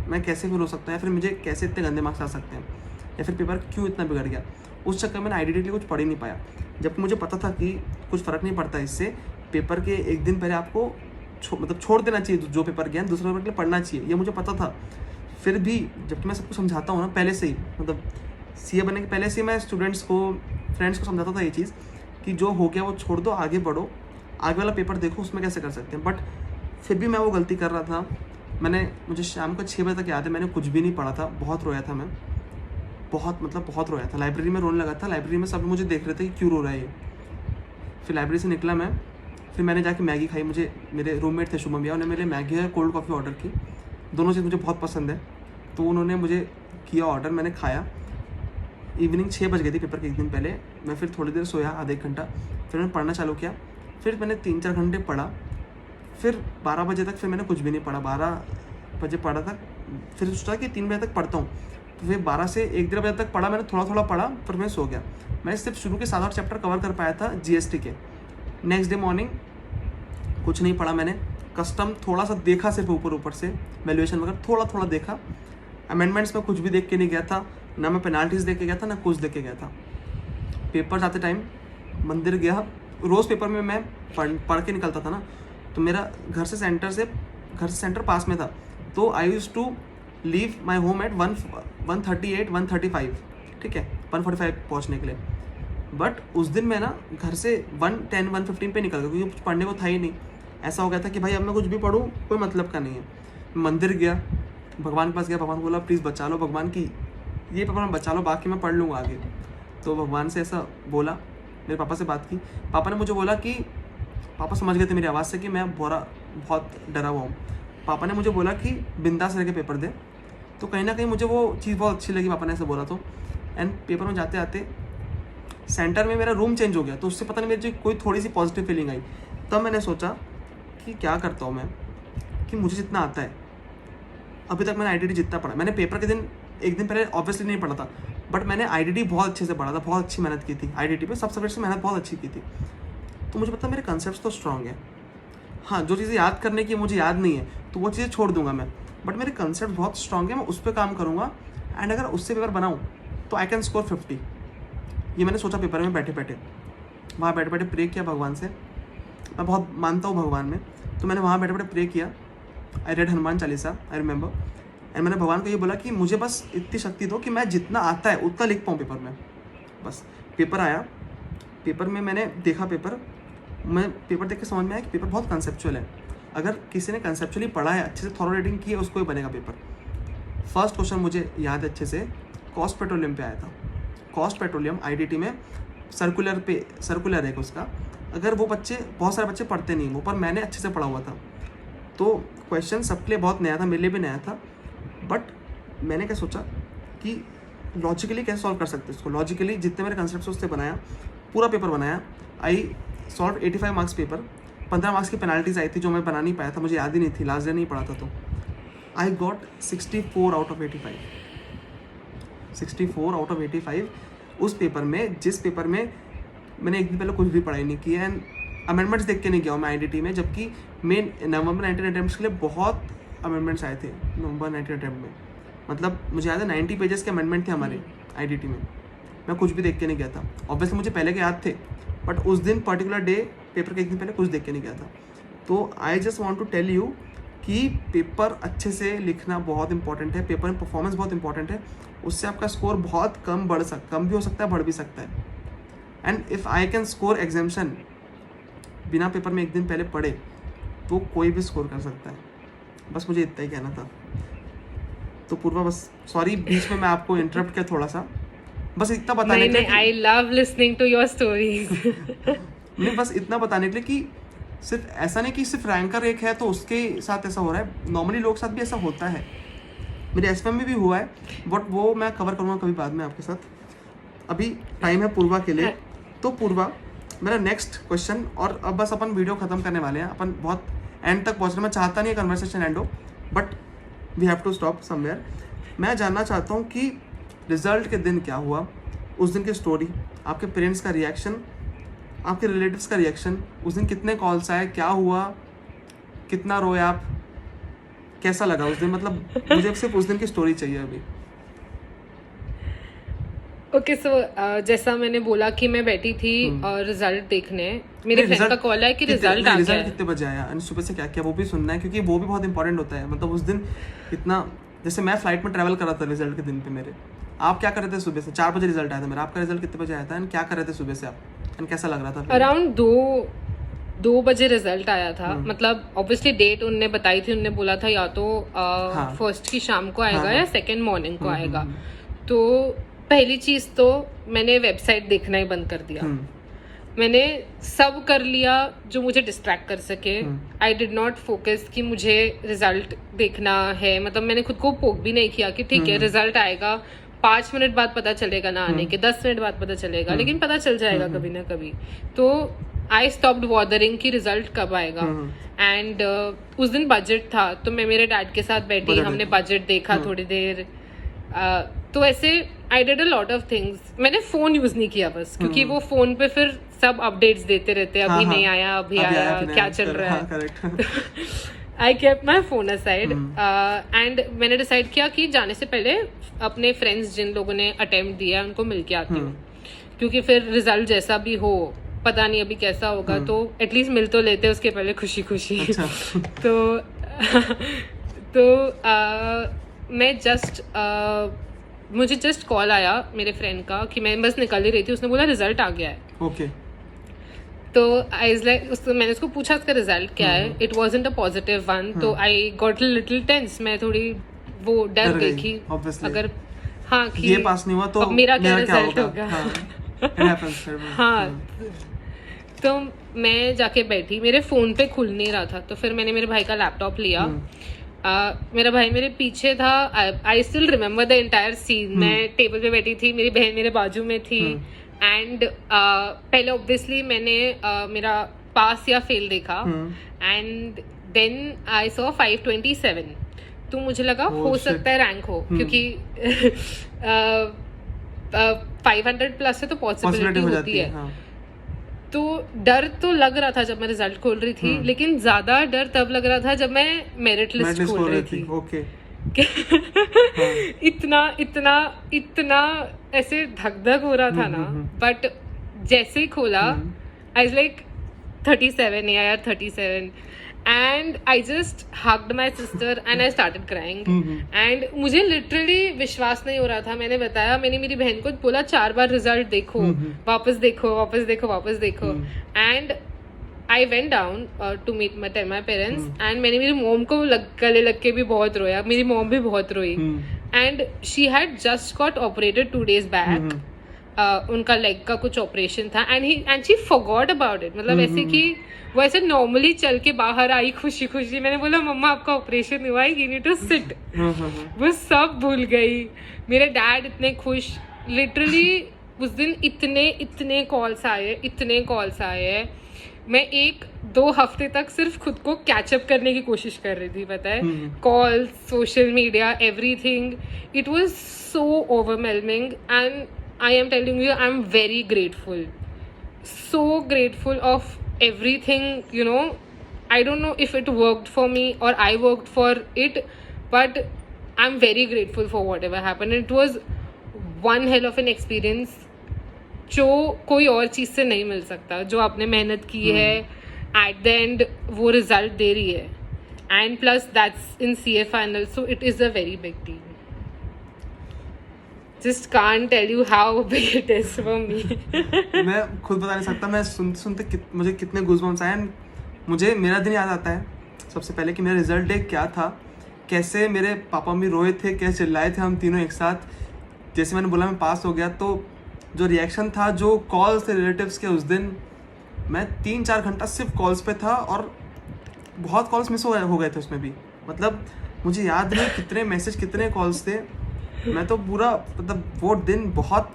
मैं कैसे फेल हो सकता है, या फिर मुझे कैसे इतने गंदे मार्क्स आ सकते हैं, या फिर पेपर क्यों इतना बिगड़ गया। उस चक्कर में आईडीटी के लिए कुछ पढ़ ही नहीं पाया, जबकि मुझे पता था कि कुछ फ़र्क नहीं पड़ता इससे। पेपर के 1 दिन पहले आपको मतलब छोड़ देना चाहिए जो पेपर गया, दूसरे पेपर के लिए पढ़ना चाहिए, ये मुझे पता था। फिर भी जबकि मैं सबको समझाता हूँ ना पहले से ही, मतलब सीए बनने के पहले से ही मैं स्टूडेंट्स को, फ्रेंड्स को समझाता था ये चीज़ कि जो हो गया वो छोड़ दो, आगे बढ़ो, आगे वाला पेपर देखो उसमें कैसे कर सकते हैं। बट फिर भी मैं वो गलती कर रहा था। मुझे शाम को 6 बजे तक याद है, मैंने कुछ भी नहीं पढ़ा था, बहुत रोया था मैं, बहुत रोया था। लाइब्रेरी में रोने लगा था, लाइब्रेरी में सब मुझे देख रहे थे कि क्यों रो रहा है ये। फिर लाइब्रेरी से निकला मैं, फिर मैंने जाके मैगी खाई। मुझे मेरे रूममेट थे शुभम भैया, उन्होंने मेरे लिए मैगी और कोल्ड कॉफ़ी ऑर्डर की, दोनों चीज़ मुझे बहुत पसंद है, तो उन्होंने मुझे किया ऑर्डर, मैंने खाया। इवनिंग 6 बज गई थी पेपर के एक दिन पहले। मैं फिर थोड़ी देर सोया, आधा एक घंटा, फिर मैंने पढ़ना चालू किया। फिर मैंने 3-4 घंटे पढ़ा, फिर 12 बजे तक फिर मैंने कुछ भी नहीं पढ़ा। 12 बजे पढ़ा था, फिर सोचा कि 3 बजे तक पढ़ता हूँ, तो फिर 12 से 1-1.5 बजे तक पढ़ा। मैंने थोड़ा थोड़ा पढ़ा, फिर मैं सो गया। मैं सिर्फ शुरू के 7-8 चैप्टर कवर कर पाया था जीएसटी के। नेक्स्ट डे मॉर्निंग कुछ नहीं पढ़ा मैंने, कस्टम थोड़ा सा देखा सिर्फ ऊपर से, वैल्यूएशन वगैरह थोड़ा देखा। अमेंडमेंट्स में कुछ भी देख के नहीं गया था, ना मैं पेनाल्टीज देख के गया था, ना कुछ देख के गया था। पेपर जाते टाइम मंदिर गया, रोज़ पेपर में मैं पढ़ के निकलता था ना, तो मेरा घर से सेंटर पास में था, तो I used to leave my home at 1:38-1:35, ठीक है, 1:45 पहुँचने के लिए। बट उस दिन मैं ना घर से 1:10-1:15 पे निकल गया, क्योंकि कुछ पढ़ने को था ही नहीं। ऐसा हो गया था कि भाई अब मैं कुछ भी पढ़ूँ कोई मतलब का नहीं है। मंदिर गया, भगवान के पास गया, भगवान को बोला प्लीज़ बचा लो भगवान की, ये पेपर में बचा लो, बाकी मैं पढ़ लूँगा आगे। तो भगवान से ऐसा बोला, मेरे पापा से बात की। पापा ने मुझे बोला कि, पापा समझ गए थे मेरी आवाज़ से कि मैं बहुत डरा हुआ हूँ। पापा ने मुझे बोला कि बिंदास रह के पेपर दे। तो कहीं ना कहीं मुझे वो चीज़ बहुत अच्छी लगी, पापा ने ऐसे बोला तो। एंड पेपर में जाते आते सेंटर में मेरा रूम चेंज हो गया, तो उससे पता नहीं मेरी कोई थोड़ी सी पॉजिटिव फीलिंग आई। तब मैंने सोचा कि क्या करता हूँ मैं, कि मुझे जितना आता है, अभी तक मैंने आईडीटी जितना पढ़ा, मैंने पेपर के दिन एक दिन पहले ऑब्वियसली नहीं पढ़ा था, बट मैंने आईडीटी बहुत अच्छे से पढ़ा था, बहुत अच्छी मेहनत की थी आईडीटी पे, सब सब्जेक्ट से मेहनत बहुत अच्छी की थी। तो मुझे पता मेरे कंसेप्ट तो स्ट्रॉन्ग है। हाँ, जो चीज़ें याद करने की मुझे याद नहीं है तो वो चीज़ें छोड़ दूंगा मैं, बट मेरे कंसेप्ट बहुत स्ट्रॉन्ग है, मैं उस पर काम करूँगा। एंड अगर उससे पेपर बनाऊँ तो आई कैन स्कोर 50। ये मैंने सोचा पेपर में बैठे बैठे प्रे किया भगवान से। मैं बहुत मानता हूँ भगवान में, तो मैंने वहाँ बैठे प्रे किया। I read Hanuman Chalisa, I remember. And मैंने भगवान को ये बोला कि मुझे बस इतनी शक्ति दो कि मैं जितना आता है उतना लिख पाऊँ पेपर में। बस पेपर आया, पेपर में मैंने देखा मैं पेपर देख के समझ में आया कि पेपर बहुत कंसेप्चुअल है। अगर किसी ने कंसेप्चुअली पढ़ा है, अच्छे से थॉरो रीडिंग की है, उसको ही बनेगा पेपर। फर्स्ट क्वेश्चन मुझे याद है अच्छे से, कॉस्ट पेट्रोलियम पे आया था। कॉस्ट पेट्रोलियम आईडीटी में सर्कुलर है उसका। अगर वो बहुत सारे बच्चे पढ़ते नहीं वो, पर मैंने अच्छे से पढ़ा हुआ था, तो क्वेश्चन सबके लिए बहुत नया था, मेरे लिए भी नया था। बट मैंने क्या सोचा कि लॉजिकली कैसे सॉल्व कर सकते हैं इसको। लॉजिकली जितने मेरे कंसेप्ट उससे बनाया, पूरा पेपर बनाया। I solve 85 marks paper. 15 marks की पेनाल्टीज आई थी जो मैं बना नहीं पाया था, मुझे याद ही नहीं थी, लास्ट डे नहीं पढ़ा था। तो I got 64 out of 85। 64 out of 85 उस पेपर में, जिस पेपर में मैंने एक दिन पहले कुछ भी पढ़ाई नहीं की है। एंड अमेंडमेंट्स देख के नहीं गया हूँ मैं आईडीटी में, जबकि मेन नवंबर 19 अटेम्प्ट्स के लिए बहुत अमेंडमेंट्स आए थे नवंबर 19 अटेम्प्ट में। मतलब मुझे याद है 90 पेजेस के अमेंडमेंट थे हमारे आईडीटी में। मैं कुछ भी देख के नहीं गया था। ऑब्वियसली मुझे पहले के याद थे, बट उस दिन पर्टिकुलर डे पेपर के एक दिन पहले कुछ देख के नहीं गया था। तो I just want to tell you कि पेपर अच्छे से लिखना बहुत इंपॉर्टेंट है, पेपर में परफॉर्मेंस बहुत इंपॉर्टेंट है। उससे आपका स्कोर बहुत कम भी हो सकता है, बढ़ भी सकता है। And if I can score exemption बिना पेपर में एक दिन पहले पढ़े, तो कोई भी स्कोर कर सकता है। बस मुझे इतना ही कहना था। तो पूर्वा, बस सॉरी बीच में मैं आपको इंटरप्ट किया थोड़ा सा, बस इतना बताने के लिए। I love listening to your stories. नहीं, बस इतना बताने के लिए कि सिर्फ ऐसा नहीं कि सिर्फ रैंकर एक है तो उसके साथ ऐसा हो रहा है, नॉर्मली लोग के साथ भी ऐसा होता है। मेरे एसएम में भी हुआ है, बट वो मैं कवर करूँगा कभी बाद में आपके साथ। अभी टाइम है पूर्वा के लिए। तो पूर्वा, मेरा नेक्स्ट क्वेश्चन, और अब बस अपन वीडियो ख़त्म करने वाले हैं। अपन बहुत एंड तक पहुँचना, मैं चाहता नहीं है कन्वर्सेशन एंड हो, but we have to stop somewhere. मैं जानना चाहता हूँ कि रिजल्ट के दिन क्या हुआ, उस दिन की स्टोरी, आपके पेरेंट्स का रिएक्शन, आपके रिलेटिव्स का रिएक्शन, उस दिन कितने कॉल्स आए, क्या हुआ, कितना रोए आप, कैसा लगा उस दिन। मतलब मुझे सिर्फ उस दिन की स्टोरी चाहिए अभी। ओके सो जैसा मैंने बोला कि मैं बैठी थी रिजल्ट देखने, मेरे फ्रेंड का कॉल आया कि रिजल्ट आ गया है। कितने बजे आया और सुबह से क्या किया वो भी सुनना है, क्योंकि वो भी बहुत इंपॉर्टेंट होता है। मतलब उस दिन इतना, जैसे मैं फ्लाइट में ट्रैवल कर रहा था रिजल्ट के दिन पे मेरे, आप क्या कर रहे थे सुबह से? 4 बजे रिजल्ट आया था मेरा, आपका रिजल्ट कितने बजे आया था एंड क्या कर रहे थे सुबह से आप, एंड कैसा लग रहा था? अराउंड 2 बजे रिजल्ट आया था। मतलब ऑब्वियसली डेट उनने बताई थी, उनने बोला था या तो फर्स्ट की शाम को आएगा या सेकेंड मॉर्निंग को आएगा। तो पहली चीज तो मैंने वेबसाइट देखना ही बंद कर दिया। मैंने सब कर लिया जो मुझे डिस्ट्रैक्ट कर सके। आई डिड नॉट फोकस कि मुझे रिजल्ट देखना है। मतलब मैंने खुद को पोक भी नहीं किया कि ठीक है रिजल्ट आएगा, 5 मिनट बाद पता चलेगा ना आने के, 10 मिनट बाद पता चलेगा, लेकिन पता चल जाएगा कभी ना कभी। तो आई स्टॉप्ड बॉदरिंग कि रिजल्ट कब आएगा। एंड उस दिन बजट था, तो मैं मेरे डैड के साथ बैठी, हमने बजट देखा थोड़ी देर। तो ऐसे I did a lot of things. मैंने फोन यूज नहीं किया बस, क्योंकि वो फोन पे फिर सब अपडेट्स देते रहते, अभी नहीं आया, अभी आया, क्या चल रहा है। I kept my phone aside and मैंने डिसाइड किया कि जाने से पहले अपने फ्रेंड्स जिन लोगों ने अटेम्प्ट दिया उनको मिल के आती हूँ, क्योंकि फिर रिजल्ट जैसा भी हो पता नहीं अभी कैसा होगा, तो एटलीस्ट मिल तो लेते उसके पहले खुशी खुशी। तो मैं मुझे जस्ट कॉल आया मेरे फ्रेंड का कि मैं बस निकल ही रही थी, उसने बोला रिजल्ट आ गया है। ओके। तो आई मैंने उसको पूछा उसका रिजल्ट क्या है। It wasn't a positive one, तो आई गॉट लिटिल टेंस। मैं थोड़ी वो डर गई कि अगर कि ये पास नहीं हुआ तो अब मेरा क्या रिजल्ट होगा। हाँ, तो मैं जाके बैठी, मेरे फोन पे खुल नहीं रहा था, तो फिर मैंने मेरे भाई का लैपटॉप लिया। मेरा भाई मेरे पीछे था। I still remember the entire scene. मैं टेबल पे बैठी थी, मेरी बहन मेरे बाजू में थी। एंड पहले ऑब्वियसली मैंने मेरा पास या फेल देखा, एंड देन आई सॉ 527। तो मुझे लगा हो सकता है रैंक हो, क्योंकि 500 प्लस है तो पॉसिबिलिटी होती है। तो डर तो लग रहा था जब मैं रिजल्ट खोल रही थी, लेकिन ज्यादा डर तब लग रहा था जब मैं मेरिट लिस्ट खोल रही थी। ओके। इतना ऐसे धक धक हो रहा था ना, बट जैसे ही खोला आई वाज लाइक 37 या 37, and I just hugged my sister and I started crying. And मुझे literally विश्वास नहीं हो रहा था। मैंने बताया, मैंने मेरी बहन को बोला 4 बार रिजल्ट देखो, वापस देखो, वापस देखो, वापस देखो। And I went down to meet my parents, and मैंने मेरी मॉम को गले लग के भी बहुत रोया। मेरी मॉम भी बहुत रोई। And she had just got operated 2 days back. उनका लेग का कुछ ऑपरेशन था, and she forgot about it. मतलब ऐसे कि वो ऐसे नॉर्मली चल के बाहर आई खुशी खुशी। मैंने बोला मम्मा आपका ऑपरेशन हुआ है, यू नीड टू सिट। वो सब भूल गई। मेरे डैड इतने खुश, लिटरली उस दिन इतने कॉल्स आए। मैं 1-2 हफ्ते तक सिर्फ खुद को कैचअप करने की कोशिश कर रही थी, पता है। Calls, social media, everything. It was so overwhelming, and I am telling you, I'm very grateful. So grateful of everything, you know. I don't know if it worked for me or I worked for it, but I'm very grateful for whatever happened. It was one hell of an experience जो कोई और चीज़ से नहीं मिल सकता। जो आपने मेहनत की है, at the end वो रिजल्ट दे रही है, and plus that's in CA final, so it is a very big deal. Just can't tell you how big it is for me. मैं खुद बता नहीं सकता। मैं सुनते मुझे कितने गूज़बम्स आए। मुझे मेरा दिन याद आता है सबसे पहले कि मेरा रिजल्ट डे क्या था, कैसे मेरे पापा मम्मी रोए थे, कैसे चिल्लाए थे हम तीनों एक साथ। जैसे मैंने बोला मैं पास हो गया, तो जो रिएक्शन था, जो कॉल्स थे रिलेटिव्स के, उस दिन मैं 3-4 घंटा सिर्फ कॉल्स पे था, और बहुत कॉल्स मिस हो गए थे उसमें भी। मतलब मुझे याद नहीं कितने मैसेज, कितने कॉल्स थे। मैं तो पूरा, मतलब वो दिन बहुत,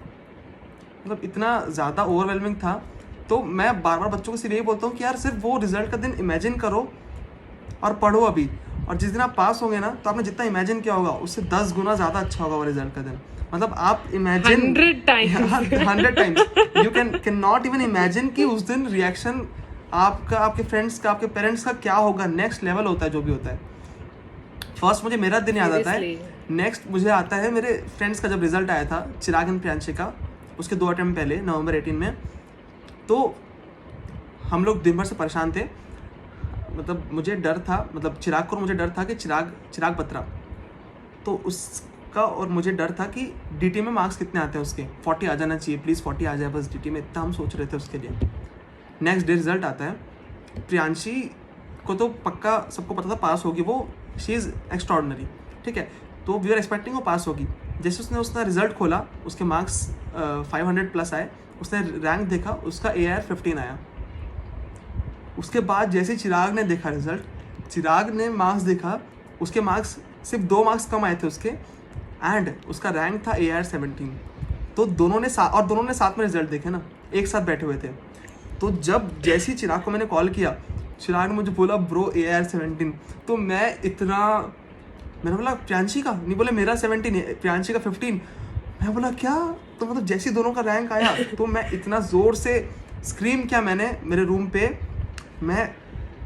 मतलब इतना ज़्यादा ओवरवेलमिंग था। तो मैं बार बार बच्चों को सिर्फ यही बोलता हूँ कि यार सिर्फ वो रिजल्ट का दिन इमेजिन करो और पढ़ो अभी, और जिस दिन आप पास होंगे ना, तो आपने जितना इमेजिन किया होगा उससे 10 गुना ज़्यादा अच्छा होगा वो रिजल्ट का दिन। मतलब आप imagine 100 times you can not even imagine कि उस दिन रिएक्शन आपका, आपके फ्रेंड्स का, आपके पेरेंट्स का क्या होगा। नेक्स्ट लेवल होता है जो भी होता है। फर्स्ट मुझे मेरा दिन याद आता है, नेक्स्ट मुझे आता है मेरे फ्रेंड्स का जब रिजल्ट आया था, चिराग एंड प्रियांशी का। उसके 2 अटेम्प्ट पहले नवंबर 18 में। तो हम लोग दिन भर से परेशान थे, मतलब मुझे डर था, मतलब चिराग को मुझे डर था कि चिराग बत्रा, तो उसका और मुझे डर था कि डीटी में मार्क्स कितने आते हैं उसके, 40 आ जाना चाहिए, प्लीज़ 40 आ जाए बस डीटी में, इतना हम सोच रहे थे उसके लिए। नेक्स्ट डे रिजल्ट आता है, प्रियांशी को तो पक्का सबको पता था पास होगी वो, शी इज़ एक्स्ट्रॉर्डनरी, ठीक है, तो वी आर एक्सपेक्टिंग वो पास होगी। जैसे उसने रिजल्ट खोला, उसके मार्क्स 500 प्लस आए, उसने रैंक देखा, उसका AIR 15 आया। उसके बाद जैसे चिराग ने देखा रिजल्ट, चिराग ने मार्क्स देखा, उसके मार्क्स सिर्फ 2 मार्क्स कम आए थे उसके, एंड उसका रैंक था AIR 17। तो दोनों ने साथ में रिजल्ट देखे ना, एक साथ बैठे हुए थे। तो जब जैसे ही चिराग को मैंने कॉल किया, चिराग ने मुझे बोला ब्रो AIR 17, तो मैंने बोला प्रियांशी का, नहीं बोले मेरा 17 है, प्रियांशी का 15। मैं बोला क्या, तो मतलब जैसे दोनों का रैंक आया तो मैं इतना ज़ोर से स्क्रीम किया मैंने मेरे रूम पे। मैं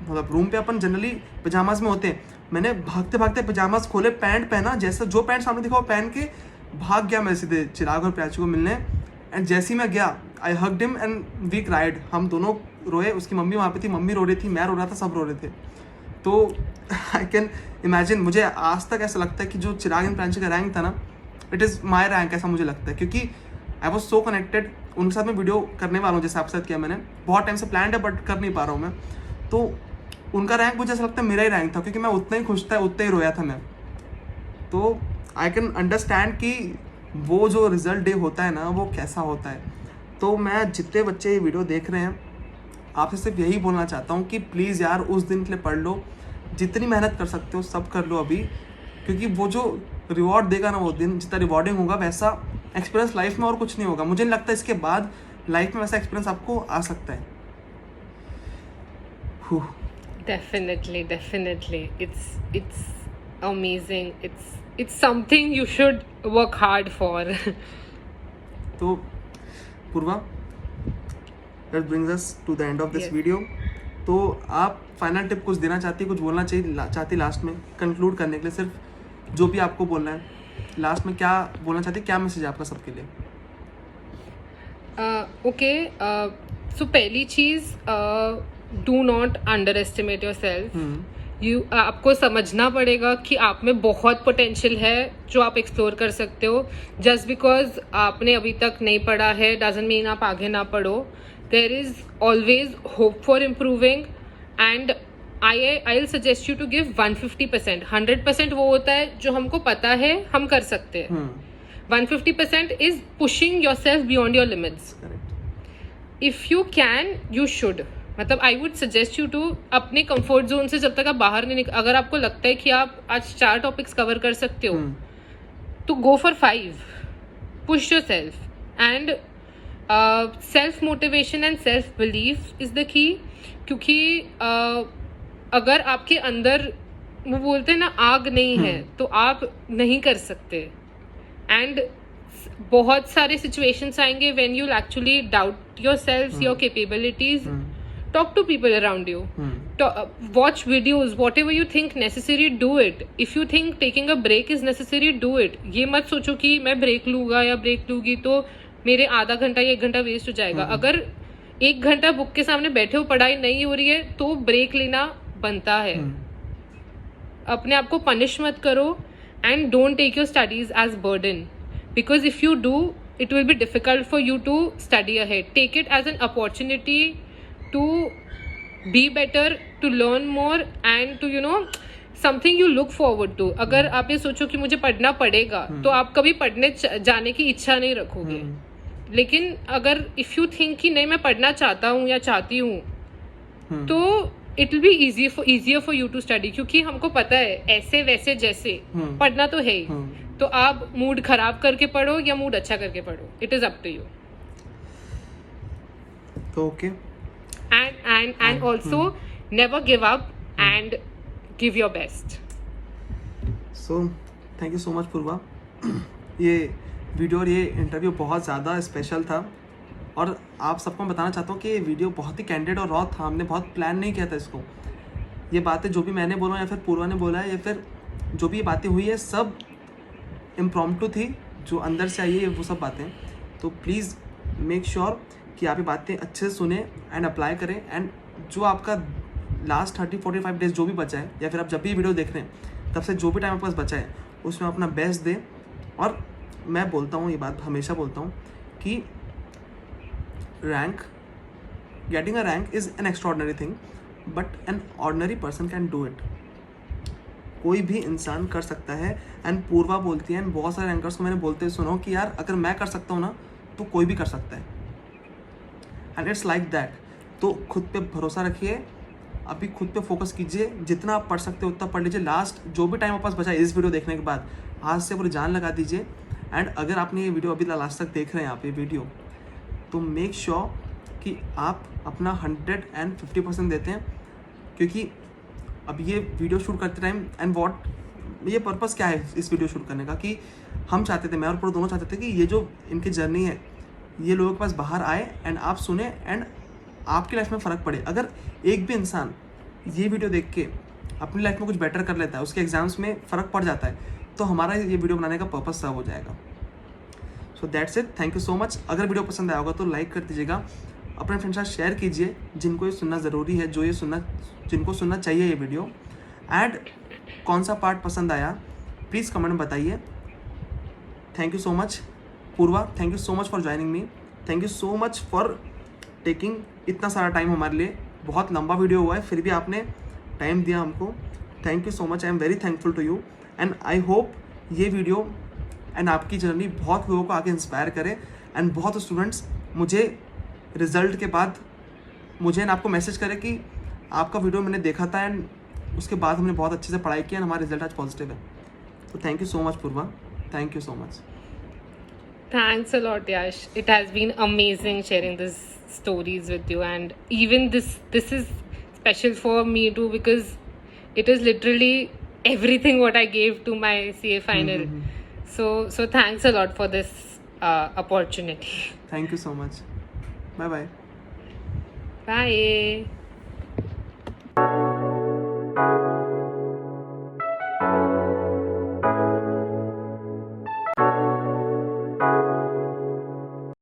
मतलब रूम पे अपन जनरली पजामाज में होते हैं, मैंने भागते भागते पजामाज खोले, पैंट पहना, जैसा जो पैंट सामने दिखा वो पहन के भाग गया मैं सीधे चिराग और प्रियांशी को मिलने। एंड जैसे ही मैं गया, I hugged him and we cried, हम दोनों रोए, उसकी मम्मी वहाँ पे थी, मम्मी रो रही थी, मैं रो रहा था, सब रो रहे थे। तो आई कैन इमेजिन, मुझे आज तक ऐसा लगता है कि जो चिराग एंड प्रियांशी का रैंक था ना, इट इज़ माई रैंक, ऐसा मुझे लगता है, क्योंकि आई वॉज सो कनेक्टेड। उनके साथ मैं वीडियो करने वाला हूँ, जैसे आपके साथ किया मैंने, बहुत टाइम से प्लान है बट कर नहीं पा रहा हूँ मैं। तो उनका रैंक मुझे ऐसा लगता है मेरा ही रैंक था, क्योंकि मैं उतना ही खुश था, उतना ही रोया था मैं। तो आई कैन अंडरस्टैंड कि वो जो रिजल्ट डे होता है ना, वो कैसा होता है। तो मैं जितने बच्चे ये वीडियो देख रहे हैं, आपसे सिर्फ यही बोलना चाहता हूँ कि प्लीज़ यार उस दिन के लिए पढ़ लो, जितनी मेहनत कर सकते हो सब कर लो अभी, क्योंकि वो जो रिवॉर्ड देगा ना वो दिन, जितना रिवॉर्डिंग होगा वैसा एक्सपीरियंस लाइफ में और कुछ नहीं होगा। मुझे नहीं लगता इसके बाद लाइफ में वैसा एक्सपीरियंस आपको आ सकता है। Definitely. It's amazing. It's something you should work hard for. तो पूर्वा, that brings us to the end of this Yes. video. तो आप फाइनल टिप कुछ देना चाहती, कुछ बोलना चाहती लास्ट में कंक्लूड करने के लिए, सिर्फ जो भी आपको बोलना है लास्ट में, क्या बोलना चाहती, क्या मैसेज है आपका सबके लिए? Okay. So पहली चीज़, do not underestimate yourself. आपको समझना पड़ेगा कि आप में बहुत पोटेंशियल है जो आप एक्सप्लोर कर सकते हो। जस्ट बिकॉज आपने अभी तक नहीं पढ़ा है डजंट मीन आप आगे ना पढ़ो। There is always hope for improving, and I will suggest you to give 150%। 100% वो होता है जो हमको पता है हम कर सकते हैं। 150% is pushing yourself beyond your limits. If you can, you should. मतलब I would suggest you to अपने कंफर्ट जोन से जब तक आप बाहर नहीं निकल, अगर आपको लगता है कि आप आज 4 टॉपिक्स कवर कर सकते हो तो go for 5, push your self. And self motivation and self belief is the key, क्योंकि अगर आपके अंदर वो बोलते हैं ना आग नहीं है तो आप नहीं कर सकते। एंड बहुत सारे सिचुएशंस आएंगे when you actually doubt your self, your capabilities. Talk to people around you. Watch videos. Whatever you think necessary, do it. If you think taking a break is necessary, do it. ये मत सोचो कि मैं break लूँगा या break लूँगी तो मेरे आधा घंटा या 1 घंटा वेस्ट हो जाएगा। अगर 1 घंटा बुक के सामने बैठे हो, पढ़ाई नहीं हो रही है, तो ब्रेक लेना बनता है। अपने आप को पनिश मत करो, and don't take your studies as burden, because if you do, it will be difficult for you to study ahead. Take it as an opportunity to be better, to learn more, and to something you look forward to. अगर आप ये सोचो कि मुझे पढ़ना पड़ेगा तो आप कभी पढ़ने जाने की इच्छा नहीं रखोगे। लेकिन अगर इफ यू थिंक कि नहीं मैं पढ़ना चाहता हूँ या चाहती हूँ तो it will be easier for you to study, क्योंकि हमको पता है ऐसे वैसे जैसे पढ़ना तो है ही। तो आप मूड खराब करके पढ़ो या मूड अच्छा करके पढ़ो, it is up to you. तो okay, and also never give up and give your best. So thank you so much पूर्वा। ये वीडियो और ये इंटरव्यू बहुत ज़्यादा स्पेशल था, और आप सबको मैं बताना चाहता हूँ कि ये वीडियो बहुत ही कैंडिड और रॉ था। हमने बहुत प्लान नहीं किया था इसको। ये बातें जो भी मैंने बोला या फिर पूर्वा ने बोला है या फिर जो भी बातें हुई है सब इम्प्रॉम्प्टू थी, जो अंदर से आई है वो सब बातें। तो प्लीज़ मेक श्योर कि आप ये बातें अच्छे से सुने एंड अप्लाई करें, एंड जो आपका लास्ट 30-45 डेज जो भी बचा है, या फिर आप जब भी वीडियो देख रहे हैं तब से जो भी टाइम आपके पास बचा है उसमें अपना बेस्ट दें। और मैं बोलता हूँ, ये बात हमेशा बोलता हूँ कि getting a rank is an extraordinary thing, but an ordinary person can do it. कोई भी इंसान कर सकता है। एंड पूर्वा बोलती है, एंड बहुत सारे रैंकर्स को मैंने बोलते हुए सुना कि यार अगर मैं कर सकता हूँ ना तो कोई भी कर सकता है, एंड इट्स लाइक दैट। तो खुद पे भरोसा रखिए, अभी खुद पे फोकस कीजिए, जितना आप पढ़ सकते हो उतना पढ़ लीजिए। लास्ट जो भी टाइम आपके पास बचा है इस वीडियो देखने के बाद, आज से पूरी जान लगा दीजिए। एंड अगर आपने ये वीडियो अभी लास्ट तक देख रहे हैं आप ये वीडियो, तो मेक श्योर कि आप अपना 150% देते हैं, क्योंकि अब ये वीडियो शूट करते टाइम एंड ये पर्पस क्या है इस वीडियो शूट करने का, कि हम चाहते थे, मैं और पूरा दोनों चाहते थे कि ये जो इनकी जर्नी है ये लोगों के पास बाहर आए एंड आप सुने एंड आपकी लाइफ में फ़र्क पड़े। अगर एक भी इंसान ये वीडियो देख के अपनी लाइफ में कुछ बेटर कर लेता है, उसके एग्जाम्स में फ़र्क पड़ जाता है, तो हमारा ये वीडियो बनाने का पर्पस सर्व हो जाएगा। So that's it, thank you so much. अगर वीडियो पसंद आया होगा तो लाइक कर दीजिएगा, अपने फ्रेंड्स के साथ शेयर कीजिए जिनको ये सुनना ज़रूरी है, जिनको सुनना चाहिए ये वीडियो। एंड कौन सा पार्ट पसंद आया प्लीज़ कमेंट में बताइए। Thank you so much Purva, thank you so much for joining me, thank you so much for taking इतना सारा टाइम हमारे लिए। बहुत लंबा वीडियो हुआ है फिर भी आपने टाइम दिया हमको, thank you so much. I am very thankful to you, and I hope ये वीडियो एंड आपकी जर्नी बहुत लोगों को आगे इंस्पायर करे, एंड बहुत स्टूडेंट्स मुझे रिजल्ट के बाद मुझे एंड आपको मैसेज करे कि आपका वीडियो मैंने देखा था एंड उसके बाद हमने बहुत अच्छे से पढ़ाई की एंड हमारा रिजल्ट आज पॉजिटिव है। तो thank you so much Purva, thank you so much. Thanks a lot, Yash. It has been amazing sharing these stories with you, and even this is special for me too, because it is literally everything what I gave to my CA final. So thanks a lot for this opportunity. Thank you so much. Bye bye. Bye.